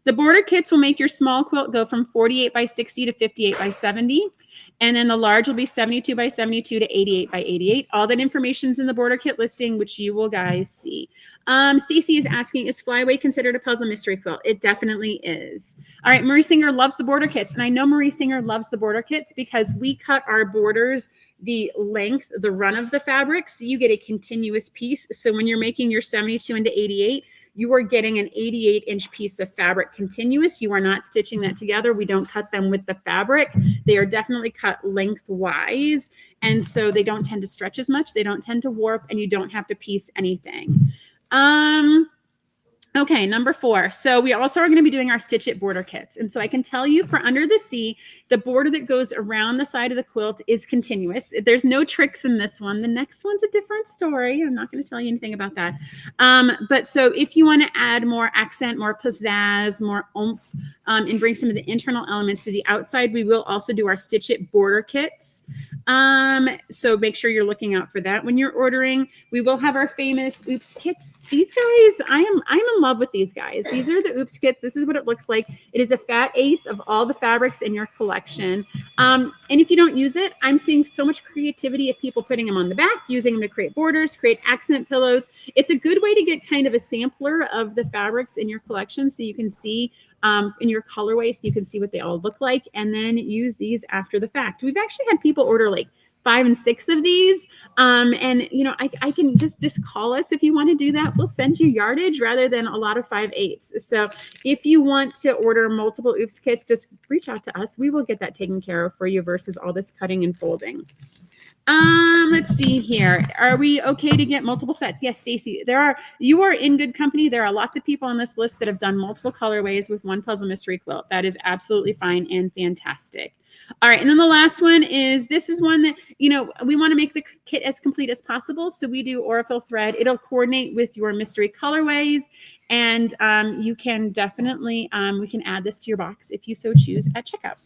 The border kits will make your small quilt go from 48 by 60 to 58 by 70. And then the large will be 72 by 72 to 88 by 88. All that information is in the border kit listing, which you will guys see. Stacy is asking, is Flyway considered a puzzle mystery quilt? It definitely is. All right, Marie Singer loves the border kits. And I know Marie Singer loves the border kits because we cut our borders the length, the run of the fabric. So you get a continuous piece. So when you're making your 72 into 88, you are getting an 88-inch piece of fabric continuous. You are not stitching that together. We don't cut them with the fabric. They are definitely cut lengthwise. And so they don't tend to stretch as much. They don't tend to warp, and you don't have to piece anything. Okay, number 4. So we also are going to be doing our Stitch It border kits. And so I can tell you for Under the Sea, the border that goes around the side of the quilt is continuous. There's no tricks in this one. The next one's a different story. I'm not going to tell you anything about that. But so if you want to add more accent, more pizzazz, more oomph, and bring some of the internal elements to the outside, we will also do our Stitch It border kits. So make sure you're looking out for that when you're ordering. We will have our famous Oops kits. These guys, I'm in love with these guys. These are the Oops kits. This is what it looks like. It is a fat eighth of all the fabrics in your collection. And if you don't use it, I'm seeing so much creativity of people putting them on the back, using them to create borders, create accent pillows. It's a good way to get kind of a sampler of the fabrics in your collection so you can see in your colorway, so you can see what they all look like, and then use these after the fact. We've actually had people order like 5 and 6 of these. And you know, I can just call us if you want to do that. We'll send you yardage rather than a lot of 5/8. So if you want to order multiple Oops kits, just reach out to us. We will get that taken care of for you versus all this cutting and folding. Let's see here. Are we okay to get multiple sets? Yes, Stacy, you are in good company. There are lots of people on this list that have done multiple colorways with one puzzle mystery quilt. That is absolutely fine and fantastic. All right. And then the last one is, this is one that, you know, we want to make the kit as complete as possible. So we do Aurifil thread. It'll coordinate with your mystery colorways. And you can definitely, we can add this to your box if you so choose at checkout.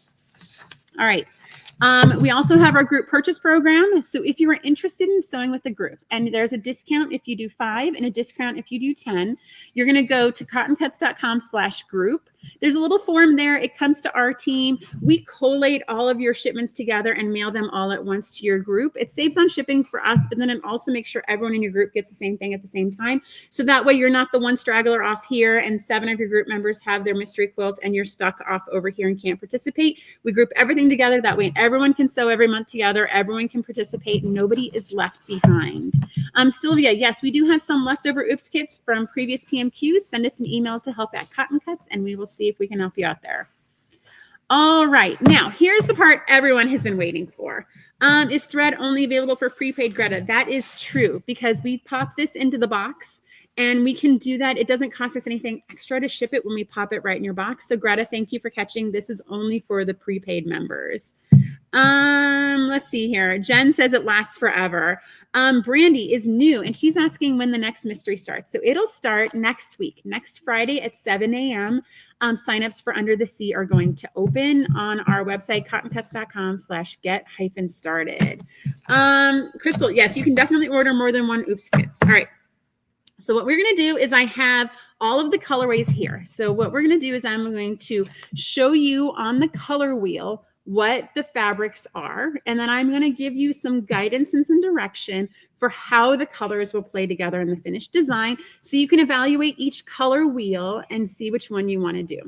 All right. We also have our group purchase program. So if you are interested in sewing with the group, and there's a discount if you do 5 and a discount if you do 10, you're going to go to cottoncuts.com/group. There's a little form there. It comes to our team. We collate all of your shipments together and mail them all at once to your group. It saves on shipping for us, but then it also makes sure everyone in your group gets the same thing at the same time. So that way you're not the one straggler off here and 7 of your group members have their mystery quilt and you're stuck off over here and can't participate. We group everything together. That way everyone can sew every month together. Everyone can participate and nobody is left behind. Sylvia, yes, we do have some leftover Oops kits from previous PMQs. Send us an email to help@cottoncuts and we will see if we can help you out there. All right, now here's the part everyone has been waiting for. Is thread only available for prepaid, Greta? That is true because we pop this into the box and we can do that. It doesn't cost us anything extra to ship it when we pop it right in your box. So Greta, thank you for catching. This is only for the prepaid members. Let's see here. Jen says it lasts forever. Brandy is new and she's asking when the next mystery starts. So it'll start next week, next Friday at 7 a.m. Signups for Under the Sea are going to open on our website, cottoncuts.com/get-started. Crystal, yes, you can definitely order more than one Oops kits. All right. So what we're going to do is I have all of the colorways here. So what we're going to do is I'm going to show you on the color wheel what the fabrics are. And then I'm going to give you some guidance and some direction for how the colors will play together in the finished design. So you can evaluate each color wheel and see which one you want to do.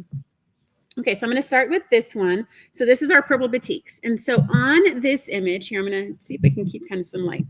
Okay, so I'm going to start with this one. So this is our purple batiks. And so on this image here, I'm going to see if I can keep kind of some light.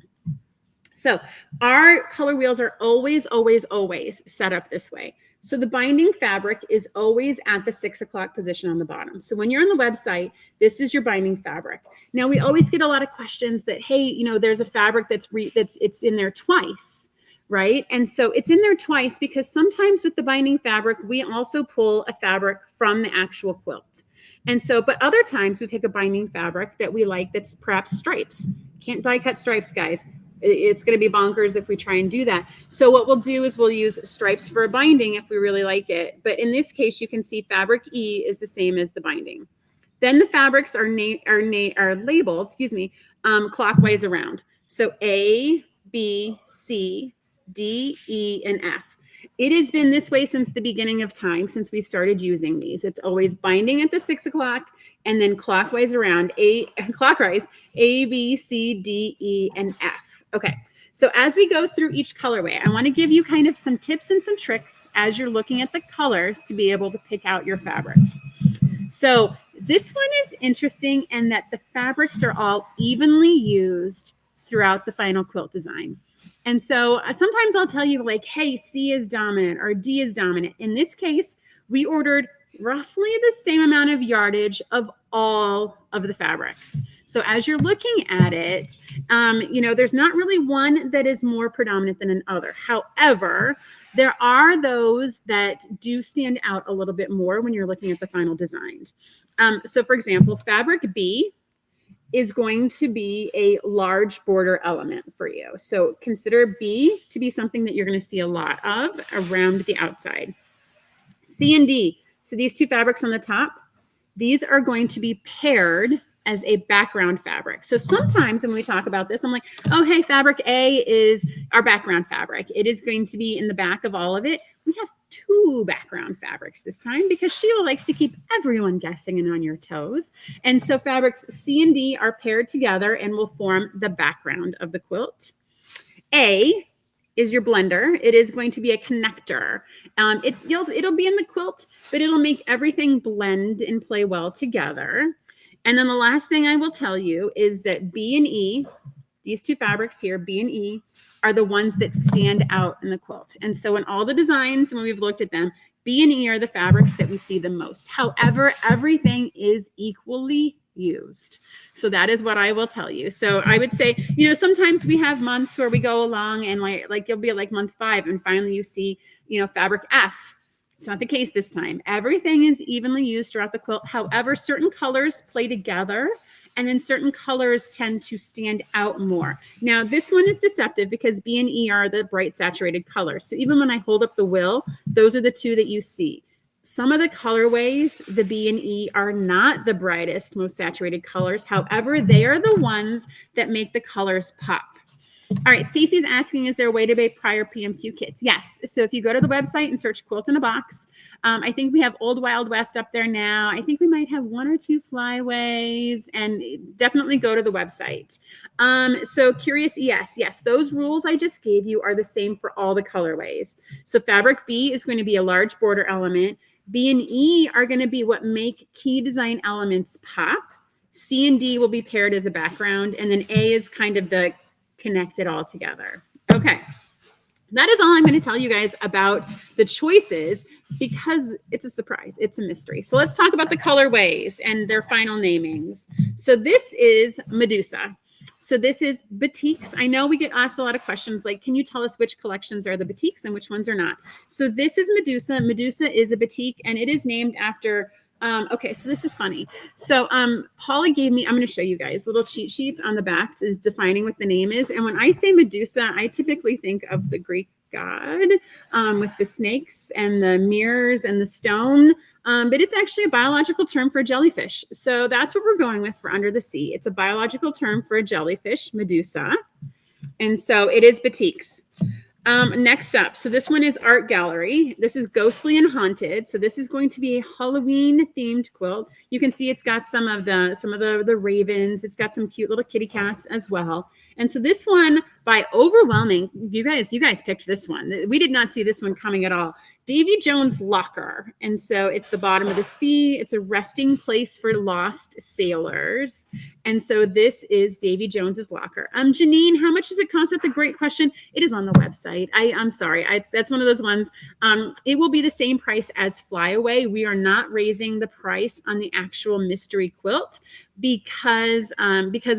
So our color wheels are always, always, always set up this way. So the binding fabric is always at the 6 o'clock position on the bottom. So when you're on the website, this is your binding fabric. Now we always get a lot of questions that, hey, you know, there's a fabric it's in there twice, right? And so it's in there twice because sometimes with the binding fabric, we also pull a fabric from the actual quilt. And so, but other times we pick a binding fabric that we like that's perhaps stripes. Can't die cut stripes, guys. It's going to be bonkers if we try and do that. So what we'll do is we'll use stripes for a binding if we really like it. But in this case, you can see fabric E is the same as the binding. Then the fabrics are labeled, clockwise around. So A, B, C, D, E, and F. It has been this way since the beginning of time, since we've started using these. It's always binding at the 6 o'clock and then clockwise around, clockwise, A, B, C, D, E, and F. Okay, so as we go through each colorway, I want to give you kind of some tips and some tricks as you're looking at the colors to be able to pick out your fabrics. So this one is interesting in that the fabrics are all evenly used throughout the final quilt design. And so sometimes I'll tell you like, hey, C is dominant or D is dominant. In this case, we ordered roughly the same amount of yardage of all of the fabrics. So as you're looking at it, you know, there's not really one that is more predominant than another. However, there are those that do stand out a little bit more when you're looking at the final designs. So for example, fabric B is going to be a large border element for you. So consider B to be something that you're going to see a lot of around the outside. C and D, so these two fabrics on the top, these are going to be paired as a background fabric. So sometimes when we talk about this, I'm like, oh, hey, fabric A is our background fabric. It is going to be in the back of all of it. We have two background fabrics this time because Sheila likes to keep everyone guessing and on your toes. And so fabrics C and D are paired together and will form the background of the quilt. A is your blender. It is going to be a connector. It'll be in the quilt, but it'll make everything blend and play well together. And then the last thing I will tell you is that B and E, these two fabrics here, B and E, are the ones that stand out in the quilt. And so in all the designs, when we've looked at them, B and E are the fabrics that we see the most. However, everything is equally used. So that is what I will tell you. So I would say, you know, sometimes we have months where we go along and like you'll be like month 5 and finally you see, you know, fabric F. It's not the case this time. Everything is evenly used throughout the quilt. However, certain colors play together and then certain colors tend to stand out more. Now, this one is deceptive because B and E are the bright saturated colors. So even when I hold up the will, those are the two that you see. Some of the colorways, the B and E, are not the brightest, most saturated colors. However, they are the ones that make the colors pop. All right, Stacy's asking, is there a way to make prior PMQ kits? Yes. So if you go to the website and search Quilt in a Box, I think we have Old Wild West up there now. I think we might have 1 or 2 flyaways, and definitely go to the website. So Curious ES, yes, those rules I just gave you are the same for all the colorways. So fabric B is going to be a large border element. B and E are going to be what make key design elements pop. C and D will be paired as a background, and then A is kind of the connect it all together. Okay, that is all I'm going to tell you guys about the choices because it's a surprise. It's a mystery. So let's talk about the colorways and their final namings. So this is Medusa. So this is batiks. I know we get asked a lot of questions like, can you tell us which collections are the batiks and which ones are not? So this is Medusa. Medusa is a batik and it is named after okay, so this is funny. So Paula gave me, I'm going to show you guys little cheat sheets on the back is defining what the name is. And when I say Medusa, I typically think of the Greek god with the snakes and the mirrors and the stone. But it's actually a biological term for a jellyfish. So that's what we're going with for under the sea. It's a biological term for a jellyfish, Medusa. And so it is batiks. Next up, so this one is Art Gallery. This is Ghostly and Haunted. So this is going to be a Halloween themed quilt. You can see it's got some of the ravens. It's got some cute little kitty cats as well. And so this one, by overwhelming, you guys picked this one. We did not see this one coming at all. Davy Jones locker. And so it's the bottom of the sea. It's a resting place for lost sailors. And so this is Davy Jones's locker. Janine, how much does it cost? That's a great question. It is on the website. I'm sorry. That's one of those ones. It will be the same price as Flyaway. We are not raising the price on the actual mystery quilt because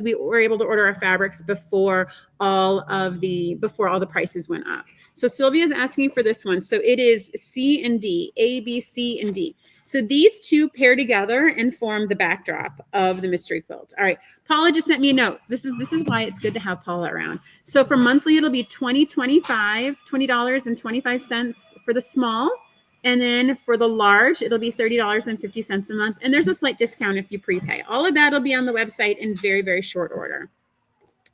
we were able to order our fabrics before all the prices went up. So Sylvia's asking for this one. So it is C and D, A, B, C, and D. So these two pair together and form the backdrop of the mystery quilt. All right. Paula just sent me a note. This is why it's good to have Paula around. So for monthly, it'll be $20.25 for the small. And then for the large, it'll be $30.50 a month. And there's a slight discount if you prepay. All of that will be on the website in very, very short order.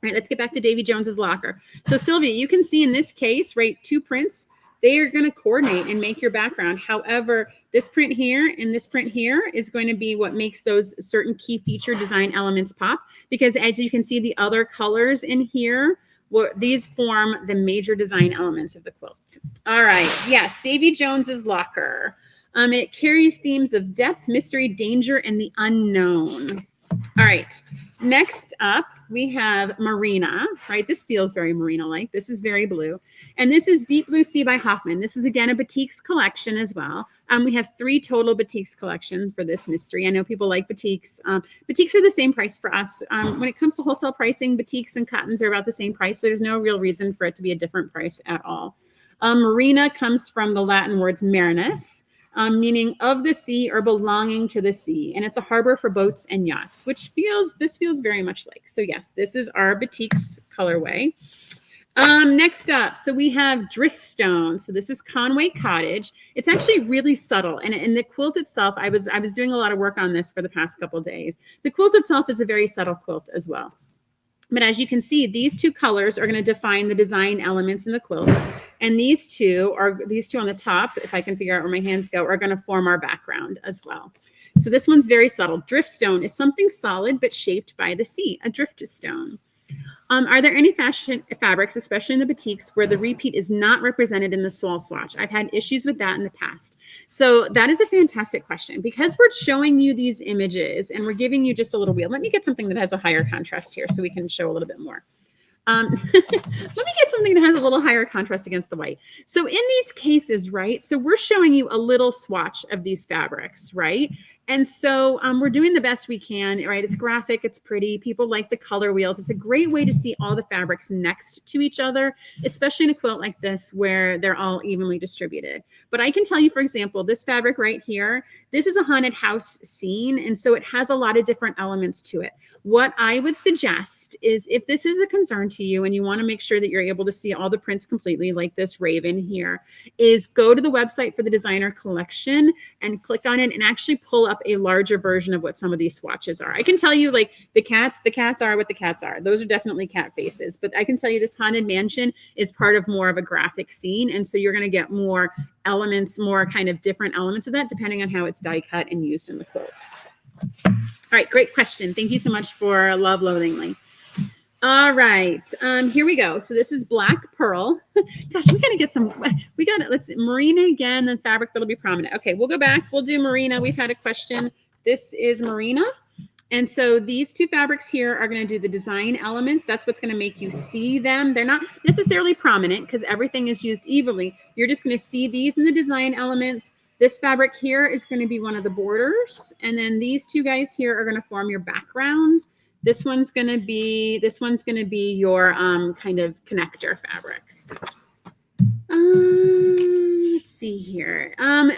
All right, let's get back to Davy Jones's locker. So Sylvia, you can see in this case, right, two prints, they are going to coordinate and make your background. However, this print here and this print here is going to be what makes those certain key feature design elements pop. Because as you can see, the other colors in here, these form the major design elements of the quilt. All right, yes, Davy Jones's locker. It carries themes of depth, mystery, danger, and the unknown. All right. Next up, we have Marina, right? This feels very Marina-like. This is very blue. And this is Deep Blue Sea by Hoffman. This is, again, a batiks collection as well. We have 3 total batiks collections for this mystery. I know people like batiks. Batiks are the same price for us. When it comes to wholesale pricing, batiks and cottons are about the same price. So there's no real reason for it to be a different price at all. Marina comes from the Latin words marinus, meaning of the sea or belonging to the sea. And it's a harbor for boats and yachts, which this feels very much like. So yes, this is our batiks colorway. Next up, so we have Dristone. So this is Conway Cottage. It's actually really subtle. And the quilt itself, I was doing a lot of work on this for the past couple of days. The quilt itself is a very subtle quilt as well. But as you can see, these 2 colors are going to define the design elements in the quilt. And these two on the top, if I can figure out where my hands go, are going to form our background as well. So this one's very subtle. Driftstone is something solid but shaped by the sea, a driftstone. Are there any fabrics, especially in the batiks, where the repeat is not represented in the sole swatch? I've had issues with that in the past. So that is a fantastic question. Because we're showing you these images and we're giving you just a little wheel. Let me get something that has a higher contrast here so we can show a little bit more. Let me get something that has a little higher contrast against the white. So in these cases, right, so we're showing you a little swatch of these fabrics, right? And so we're doing the best we can, right? It's graphic, it's pretty. People like the color wheels. It's a great way to see all the fabrics next to each other, especially in a quilt like this where they're all evenly distributed. But I can tell you, for example, this fabric right here, this is a haunted house scene. And so it has a lot of different elements to it. What I would suggest is if this is a concern to you and you want to make sure that you're able to see all the prints completely, like this raven here, is go to the website for the designer collection and click on it and actually pull up a larger version of what some of these swatches are. I can tell you, like, the cats are what the cats are. Those are definitely cat faces. But I can tell you this haunted mansion is part of more of a graphic scene. And so you're going to get more elements, more kind of different elements of that, depending on how it's die cut and used in the quilt. All right, great question. Thank you so much for Love Loathingly. All right, here we go. So this is Black Pearl. Gosh, we gotta get some, let's see, Marina again, then fabric that'll be prominent. Okay, we'll go back, we'll do Marina. We've had a question. This is Marina. And so these 2 fabrics here are gonna do the design elements. That's what's gonna make you see them. They're not necessarily prominent because everything is used evenly. You're just gonna see these in the design elements. This fabric here is going to be one of the borders. And then these 2 guys here are going to form your background. This one's going to be your kind of connector fabrics. Let's see here.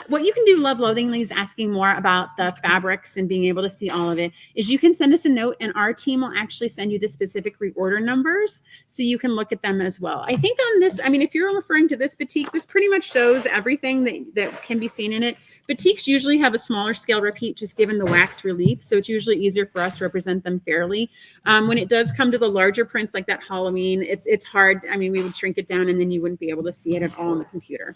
What you can do, Love Loathingly, is asking more about the fabrics and being able to see all of it, is you can send us a note and our team will actually send you the specific reorder numbers so you can look at them as well. I think on this, I mean, if you're referring to this batik, this pretty much shows everything that can be seen in it. Batiks usually have a smaller scale repeat just given the wax relief, so it's usually easier for us to represent them fairly. When it does come to the larger prints like that Halloween, it's hard. I mean, we would shrink it down and then you wouldn't be able to see it at all on the computer.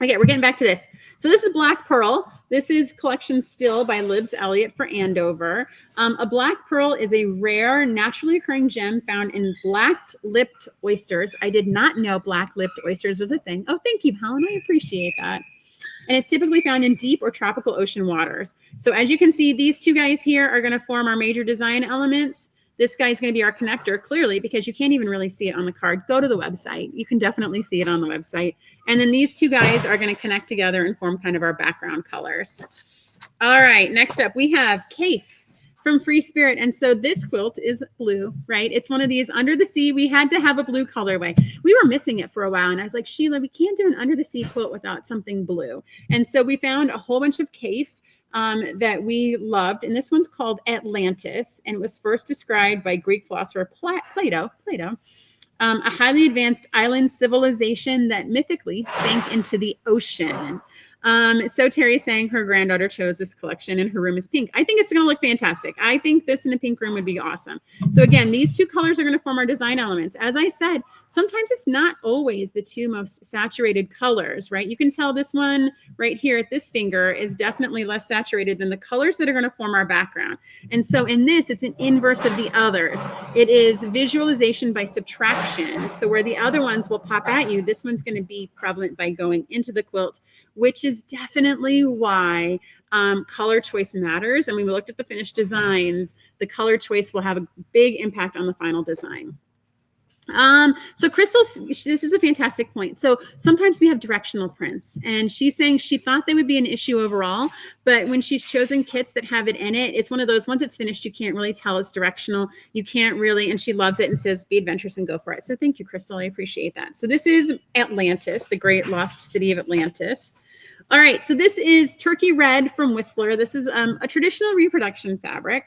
Okay, we're getting back to this. So this is Black Pearl. This is Collection Still by Libs Elliott for Andover. A black pearl is a rare, naturally occurring gem found in black-lipped oysters. I did not know black-lipped oysters was a thing. Oh, thank you, Helen. I appreciate that. And it's typically found in deep or tropical ocean waters. So as you can see, these two guys here are going to form our major design elements. This guy's going to be our connector, clearly, because you can't even really see it on the card. Go to the website. You can definitely see it on the website. And then these two guys are going to connect together and form kind of our background colors. All right, next up, we have Kaif from Free Spirit. And so this quilt is blue, right? It's one of these under the sea. We had to have a blue colorway. We were missing it for a while. And I was like, Sheila, we can't do an under the sea quilt without something blue. And so we found a whole bunch of Kaif that we loved. And this one's called Atlantis and was first described by Greek philosopher Plato. A highly advanced island civilization that mythically sank into the ocean. So Terry's saying her granddaughter chose this collection and her room is pink. I think it's going to look fantastic. I think this in a pink room would be awesome. So again, these two colors are going to form our design elements. As I said, sometimes it's not always the two most saturated colors, right? You can tell this one right here at this finger is definitely less saturated than the colors that are going to form our background. And so in this, it's an inverse of the others. It is visualization by subtraction. So where the other ones will pop at you, this one's going to be prevalent by going into the quilt, which is definitely why color choice matters. And when we looked at the finished designs, the color choice will have a big impact on the final design. So Crystal, this is a fantastic point. So sometimes we have directional prints and she's saying she thought they would be an issue overall, but when she's chosen kits that have it in it, it's one of those, once it's finished, you can't really tell it's directional. You can't really, and she loves it and says, be adventurous and go for it. So thank you, Crystal. I appreciate that. So this is Atlantis, the great lost city of Atlantis. All right. So this is Turkey Red from Whistler. This is a traditional reproduction fabric.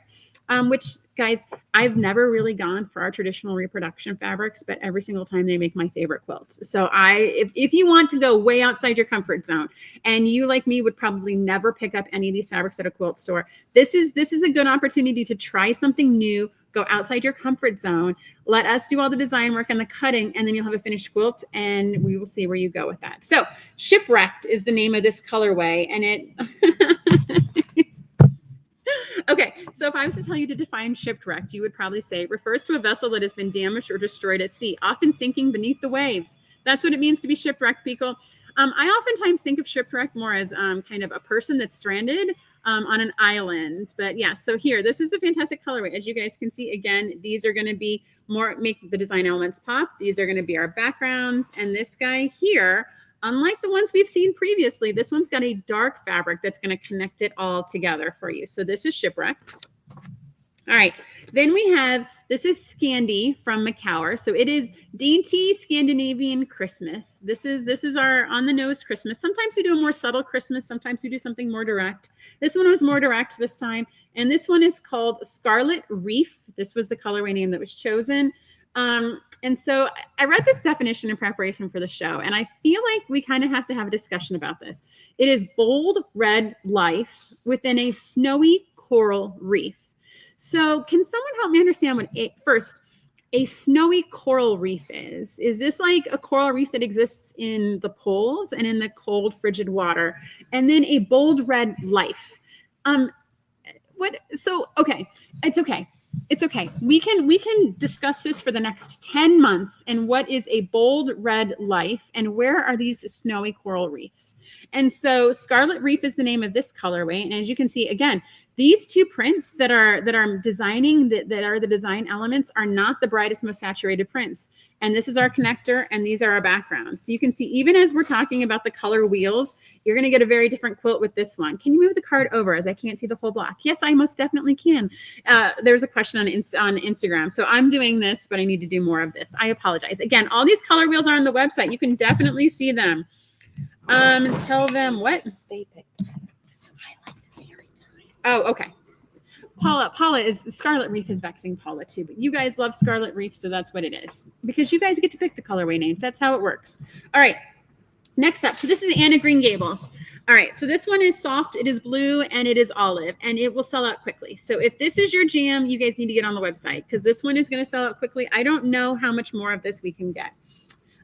Which, guys, I've never really gone for our traditional reproduction fabrics, but every single time they make my favorite quilts. So if you want to go way outside your comfort zone, and you like me would probably never pick up any of these fabrics at a quilt store, this is a good opportunity to try something new, go outside your comfort zone, let us do all the design work and the cutting, and then you'll have a finished quilt, and we will see where you go with that. So Shipwrecked is the name of this colorway, and it... Okay, so if I was to tell you to define shipwrecked, you would probably say it refers to a vessel that has been damaged or destroyed at sea, often sinking beneath the waves. That's what it means to be shipwrecked, people. I oftentimes think of shipwrecked more as kind of a person that's stranded on an island. But yeah, so here, this is the fantastic colorway. As you guys can see, again, these are going to be more, make the design elements pop. These are going to be our backgrounds. And this guy here, unlike the ones we've seen previously, this one's got a dark fabric that's going to connect it all together for you. So this is Shipwrecked. All right. Then we have, this is Scandi from McCower. So it is Dainty Scandinavian Christmas. This is our on the nose Christmas. Sometimes we do a more subtle Christmas. Sometimes we do something more direct. This one was more direct this time. And this one is called Scarlet Reef. This was the colorway name that was chosen. And so I read this definition in preparation for the show, and I feel like we kind of have to have a discussion about this. It is bold red life within a snowy coral reef. So can someone help me understand what a snowy coral reef is? Is this like a coral reef that exists in the poles and in the cold, frigid water? And then a bold red life. Okay, it's okay. It's okay. We can discuss this for the next 10 months. And what is a bold red life? And where are these snowy coral reefs? And so Scarlet Reef is the name of this colorway. And as you can see, again, these two prints that are designing, that are the design elements, are not the brightest, most saturated prints. And this is our connector, and these are our backgrounds. So you can see, even as we're talking about the color wheels, you're going to get a very different quilt with this one. Can you move the card over, as I can't see the whole block? Yes, I most definitely can. There's a question on Instagram. So I'm doing this, but I need to do more of this. I apologize. Again, all these color wheels are on the website. You can definitely see them. Tell them what? They picked. Oh, okay. Paula is, Scarlet Reef is vexing Paula too, but you guys love Scarlet Reef, so that's what it is. Because you guys get to pick the colorway names. That's how it works. All right. Next up, so this is Anna Green Gables. All right, so this one is soft, it is blue, and it is olive, and it will sell out quickly. So if this is your jam, you guys need to get on the website, because this one is going to sell out quickly. I don't know how much more of this we can get.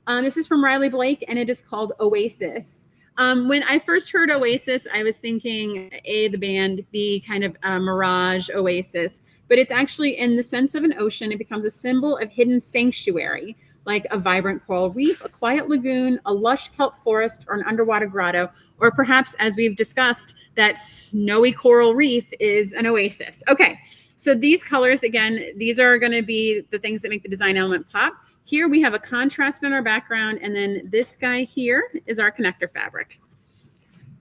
This is from Riley Blake, and it is called Oasis. When I first heard Oasis, I was thinking A, the band, B, kind of a mirage oasis, but it's actually in the sense of an ocean. It becomes a symbol of hidden sanctuary, like a vibrant coral reef, a quiet lagoon, a lush kelp forest, or an underwater grotto, or perhaps, as we've discussed, that snowy coral reef is an oasis. Okay, so these colors, again, these are going to be the things that make the design element pop. Here we have a contrast in our background, and then this guy here is our connector fabric.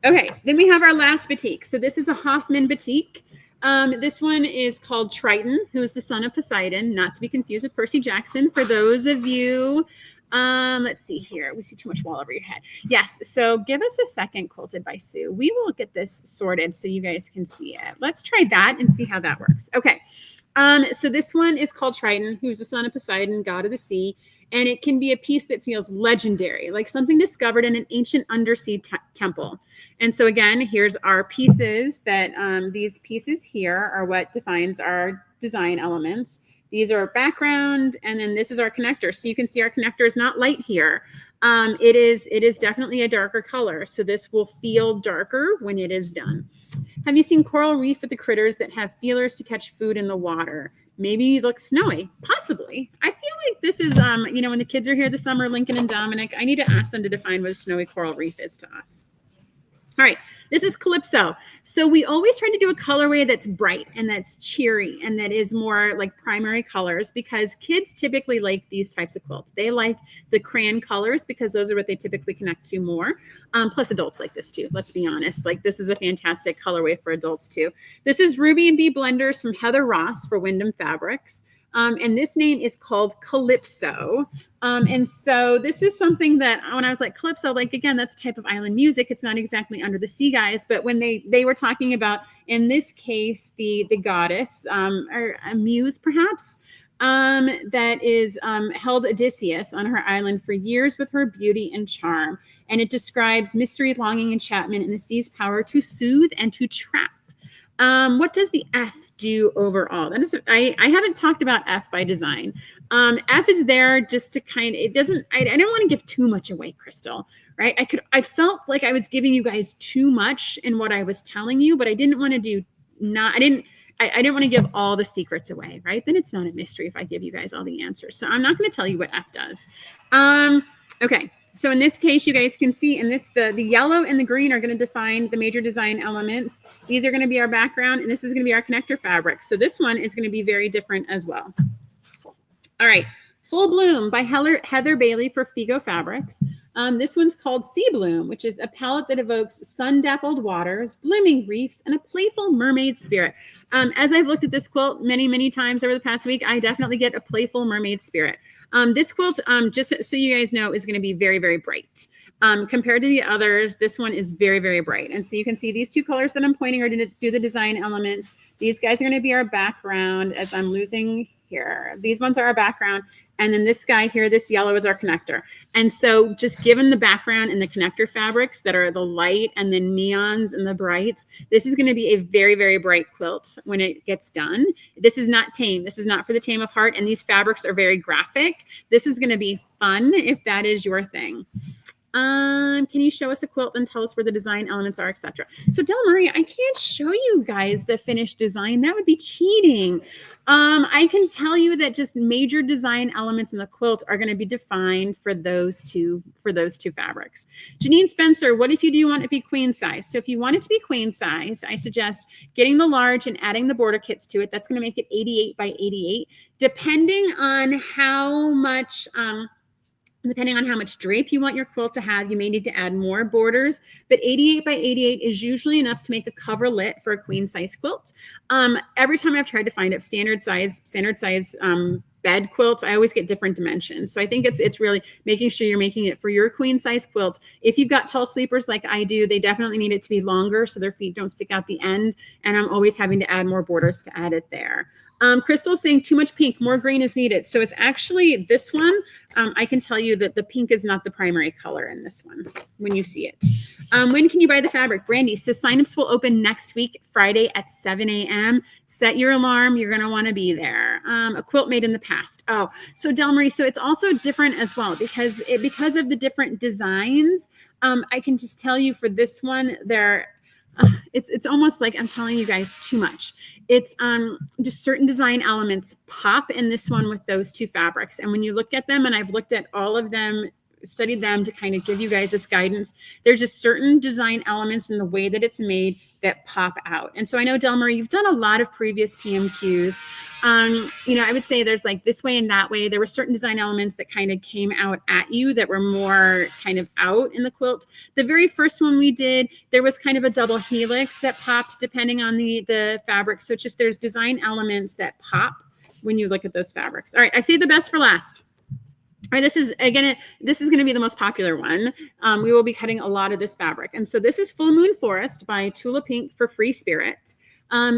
Okay, then we have our last batik. So this is a Hoffman batik. This one is called Triton, who is the son of Poseidon, not to be confused with Percy Jackson. For those of you, let's see here. We see too much wall over your head. Yes, so give us a second, Quilted by Sue. We will get this sorted so you guys can see it. Let's try that and see how that works. Okay. So this one is called Triton, who's the son of Poseidon, god of the sea. And it can be a piece that feels legendary, like something discovered in an ancient undersea temple. And so again, here's our pieces that these pieces here are what defines our design elements. These are our background, and then this is our connector. So you can see our connector is not light here. It is definitely a darker color. So this will feel darker when it is done. Have you seen coral reef with the critters that have feelers to catch food in the water? Maybe it looks snowy. Possibly. I feel like this is, when the kids are here this summer, Lincoln and Dominic, I need to ask them to define what a snowy coral reef is to us. All right, this is Calypso. So we always try to do a colorway that's bright and that's cheery and that is more like primary colors because kids typically like these types of quilts. They like the crayon colors because those are what they typically connect to more. Plus adults like this too, let's be honest. Like this is a fantastic colorway for adults too. This is Ruby and Bee blenders from Heather Ross for Wyndham Fabrics. And this name is called Calypso. And so this is something that when I was like Calypso, like, again, that's a type of island music. It's not exactly under the sea, guys. But when they were talking about, in this case, the goddess or a muse, perhaps, that is held Odysseus on her island for years with her beauty and charm. And it describes mystery, longing, enchantment, and the sea's power to soothe and to trap. What does the F do overall? That is, I haven't talked about F by design. F is there just to kind of, it doesn't, I don't want to give too much away, Crystal, right? I felt like I was giving you guys too much in what I was telling you, but I didn't want to do I didn't want to give all the secrets away, right? Then it's not a mystery if I give you guys all the answers. So I'm not going to tell you what F does. Okay. So in this case, you guys can see in this, the yellow and the green are going to define the major design elements. These are going to be our background, and this is going to be our connector fabric. So this one is going to be very different as well. All right. Full Bloom by Heather Bailey for Figo Fabrics. This one's called Sea Bloom, which is a palette that evokes sun-dappled waters, blooming reefs, and a playful mermaid spirit. As I've looked at this quilt many, many times over the past week, I definitely get a playful mermaid spirit. This quilt, just so you guys know, is going to be very, very bright. Compared to the others, this one is very, very bright. And so you can see these two colors that I'm pointing are to do the design elements. These guys are going to be our background as I'm losing here. These ones are our background. And then this guy here, this yellow is our connector. And so just given the background and the connector fabrics that are the light and the neons and the brights, this is going to be a very, very bright quilt when it gets done. This is not tame. This is not for the tame of heart. And these fabrics are very graphic. This is going to be fun if that is your thing. Can you show us a quilt and tell us where the design elements are, etc.? So Del Murray, I can't show you guys the finished design. That would be cheating. I can tell you that just major design elements in the quilt are going to be defined for those two fabrics. Janine Spencer, what if you do want it to be queen size? So if you want it to be queen size, I suggest getting the large and adding the border kits to it. That's going to make it 88 by 88, depending on how much drape you want your quilt to have, you may need to add more borders, but 88 by 88 is usually enough to make a coverlet for a queen size quilt. Every time I've tried to find standard size bed quilts, I always get different dimensions. So I think it's really making sure you're making it for your queen size quilt. If you've got tall sleepers like I do, they definitely need it to be longer so their feet don't stick out the end. And I'm always having to add more borders to add it there. Crystal's saying too much pink, more green is needed. So it's actually this one. I can tell you that the pink is not the primary color in this one when you see it. When can you buy the fabric? Brandy says signups will open next week, Friday at 7 a.m. Set your alarm. You're going to want to be there. A quilt made in the past. Oh, so Del Marie, so it's also different as well because of the different designs. I can just tell you for this one, it's almost like I'm telling you guys too much. It's just certain design elements pop in this one with those two fabrics. And when you look at them, and I've looked at all of them, studied them to kind of give you guys this guidance, there's just certain design elements in the way that it's made that pop out. And so I know, Del Marie, you've done a lot of previous PMQs. I would say there's like this way and that way. There were certain design elements that kind of came out at you that were more kind of out in the quilt. The very first one we did, there was kind of a double helix that popped depending on the fabric. So it's just there's design elements that pop when you look at those fabrics. All right, I say the best for last. All right, this is going to be the most popular one. We will be cutting a lot of this fabric. And so this is Full Moon Forest by Tula Pink for Free Spirit.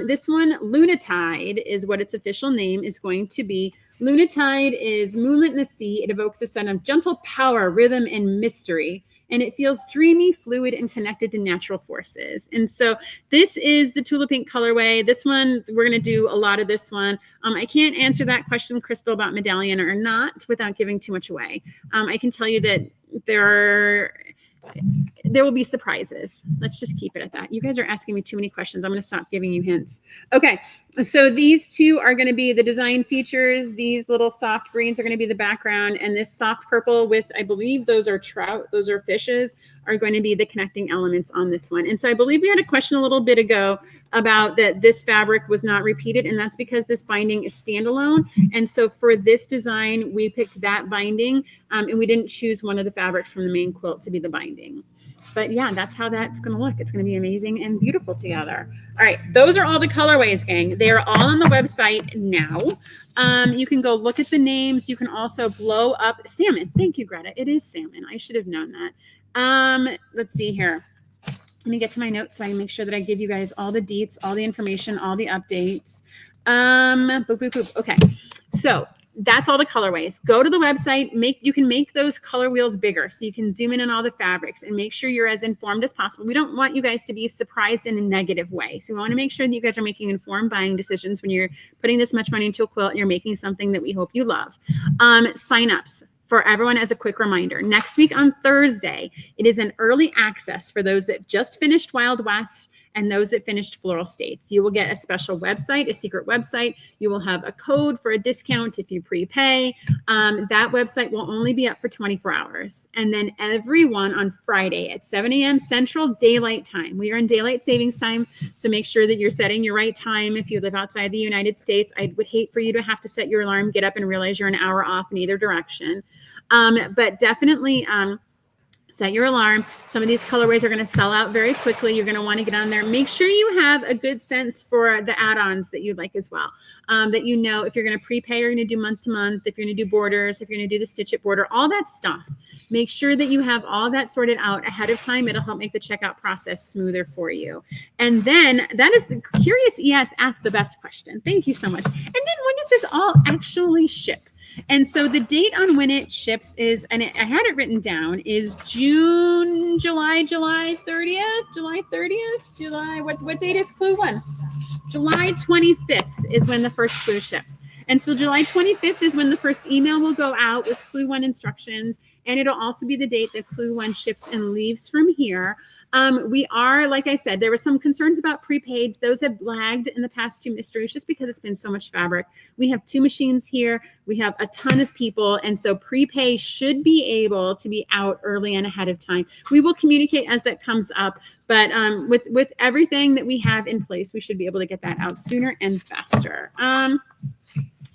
This one, Lunatide, is what its official name is going to be. Lunatide is moonlit in the sea. It evokes a sense of gentle power, rhythm, and mystery. And it feels dreamy, fluid, and connected to natural forces. And so this is the Tula Pink colorway. This one, we're going to do a lot of this one. I can't answer that question, Crystal, about medallion or not without giving too much away. I can tell you that there will be surprises. Let's just keep it at that. You guys are asking me too many questions. I'm going to stop giving you hints. Okay, so these two are going to be the design features. These little soft greens are going to be the background, and this soft purple with, I believe those are trout, those are fishes, are going to be the connecting elements on this one. And so I believe we had a question a little bit ago about that this fabric was not repeated, and that's because this binding is standalone. And so for this design, we picked that binding, and we didn't choose one of the fabrics from the main quilt to be the binding. But yeah, that's how that's going to look. It's going to be amazing and beautiful together. All right, those are all the colorways, gang. They are all on the website now. You can go look at the names. You can also blow up salmon. Thank you, Greta. It is salmon. I should have known that. Let's see here. Let me get to my notes so I can make sure that I give you guys all the deets, all the information, all the updates. Boop, boop, boop. Okay, so that's all the colorways. Go to the website. You can make those color wheels bigger so you can zoom in on all the fabrics and make sure you're as informed as possible. We don't want you guys to be surprised in a negative way. So we want to make sure that you guys are making informed buying decisions when you're putting this much money into a quilt and you're making something that we hope you love. Signups. For everyone, as a quick reminder, next week on Thursday, it is an early access for those that just finished Wild West and those that finished Floral States. You will get a special website, a secret website. You will have a code for a discount if you prepay. That website will only be up for 24 hours. And then everyone on Friday at 7 a.m. Central Daylight Time. We are in daylight savings time, so make sure that you're setting your right time if you live outside the United States. I would hate for you to have to set your alarm, get up and realize you're an hour off in either direction. But definitely set your alarm. Some of these colorways are going to sell out very quickly. You're going to want to get on there. Make sure you have a good sense for the add-ons that you'd like as well. That you know if you're going to prepay, you're going to do month to month, if you're going to do borders, if you're going to do the stitch it border, all that stuff. Make sure that you have all that sorted out ahead of time. It'll help make the checkout process smoother for you. And then that is the Curious ES asked the best question. Thank you so much. And then when does this all actually ship? And so the date on when it ships is, and I had it written down, is July 30th. What date is Clue 1? July 25th is when the first Clue ships. And so July 25th is when the first email will go out with Clue 1 instructions. And it'll also be the date that Clue 1 ships and leaves from here. We are, like I said, there were some concerns about prepaids. Those have lagged in the past two mysteries just because it's been so much fabric. We have 2 machines here. We have a ton of people. And so prepay should be able to be out early and ahead of time. We will communicate as that comes up. But with everything that we have in place, we should be able to get that out sooner and faster.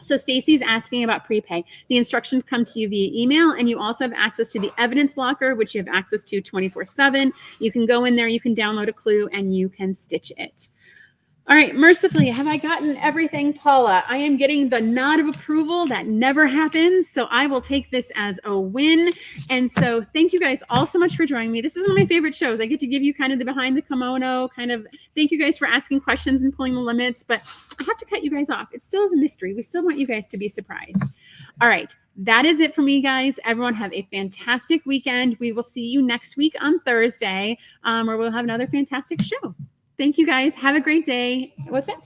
So Stacy's asking about prepay. The instructions come to you via email, and you also have access to the evidence locker, which you have access to 24/7. You can go in there, you can download a clue, and you can stitch it. All right, mercifully, have I gotten everything, Paula? I am getting the nod of approval. That never happens. So I will take this as a win. And so thank you guys all so much for joining me. This is one of my favorite shows. I get to give you kind of the behind the kimono, kind of thank you guys for asking questions and pulling the limits, but I have to cut you guys off. It still is a mystery. We still want you guys to be surprised. All right, that is it for me, guys. Everyone have a fantastic weekend. We will see you next week on Thursday, where we'll have another fantastic show. Thank you guys. Have a great day. What's that?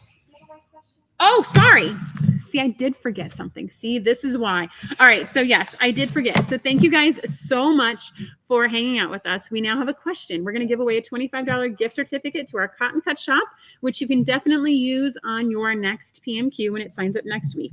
Oh, sorry. See, I did forget something. See, this is why. All right. So, yes, I did forget. So, thank you guys so much for hanging out with us. We now have a question. We're going to give away a $25 gift certificate to our Cotton Cut shop, which you can definitely use on your next PMQ when it signs up next week.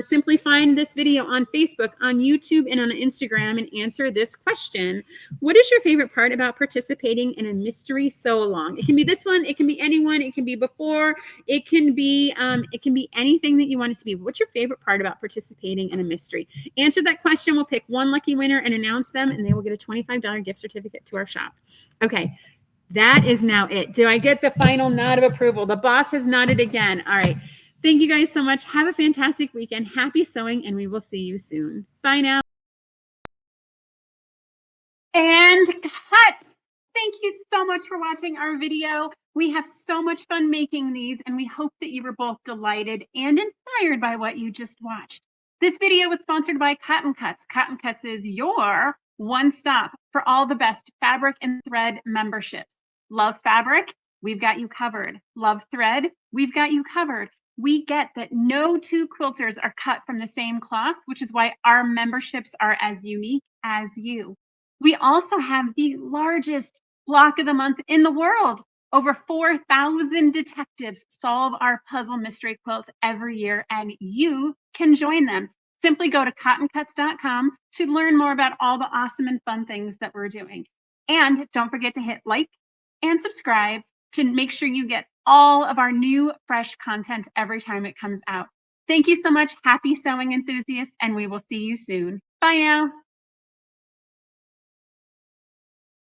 Simply find this video on Facebook, on YouTube, and on Instagram and answer this question. What is your favorite part about participating in a mystery sew-along? It can be this one. It can be anyone. It can be before. It can be anything that you want it to be. What's your favorite part about participating in a mystery? Answer that question. We'll pick one lucky winner and announce them, and they will get a $25 gift certificate to our shop. Okay, that is now it. Do I get the final nod of approval? The boss has nodded again. All right. Thank you guys so much. Have a fantastic weekend. Happy sewing, and we will see you soon. Bye now. And cut. Thank you so much for watching our video. We have so much fun making these, and we hope that you were both delighted and inspired by what you just watched. This video was sponsored by Cotton Cuts. Cotton Cuts is your one stop for all the best fabric and thread memberships. Love fabric? We've got you covered. Love thread? We've got you covered. We get that no two quilters are cut from the same cloth, which is why our memberships are as unique as you. We also have the largest block of the month in the world. Over 4,000 detectives solve our puzzle mystery quilts every year, and you can join them. Simply go to cottoncuts.com to learn more about all the awesome and fun things that we're doing. And don't forget to hit like and subscribe to make sure you get all of our new fresh content every time it comes out. Thank you so much. Happy sewing enthusiasts, and we will see you soon. Bye now.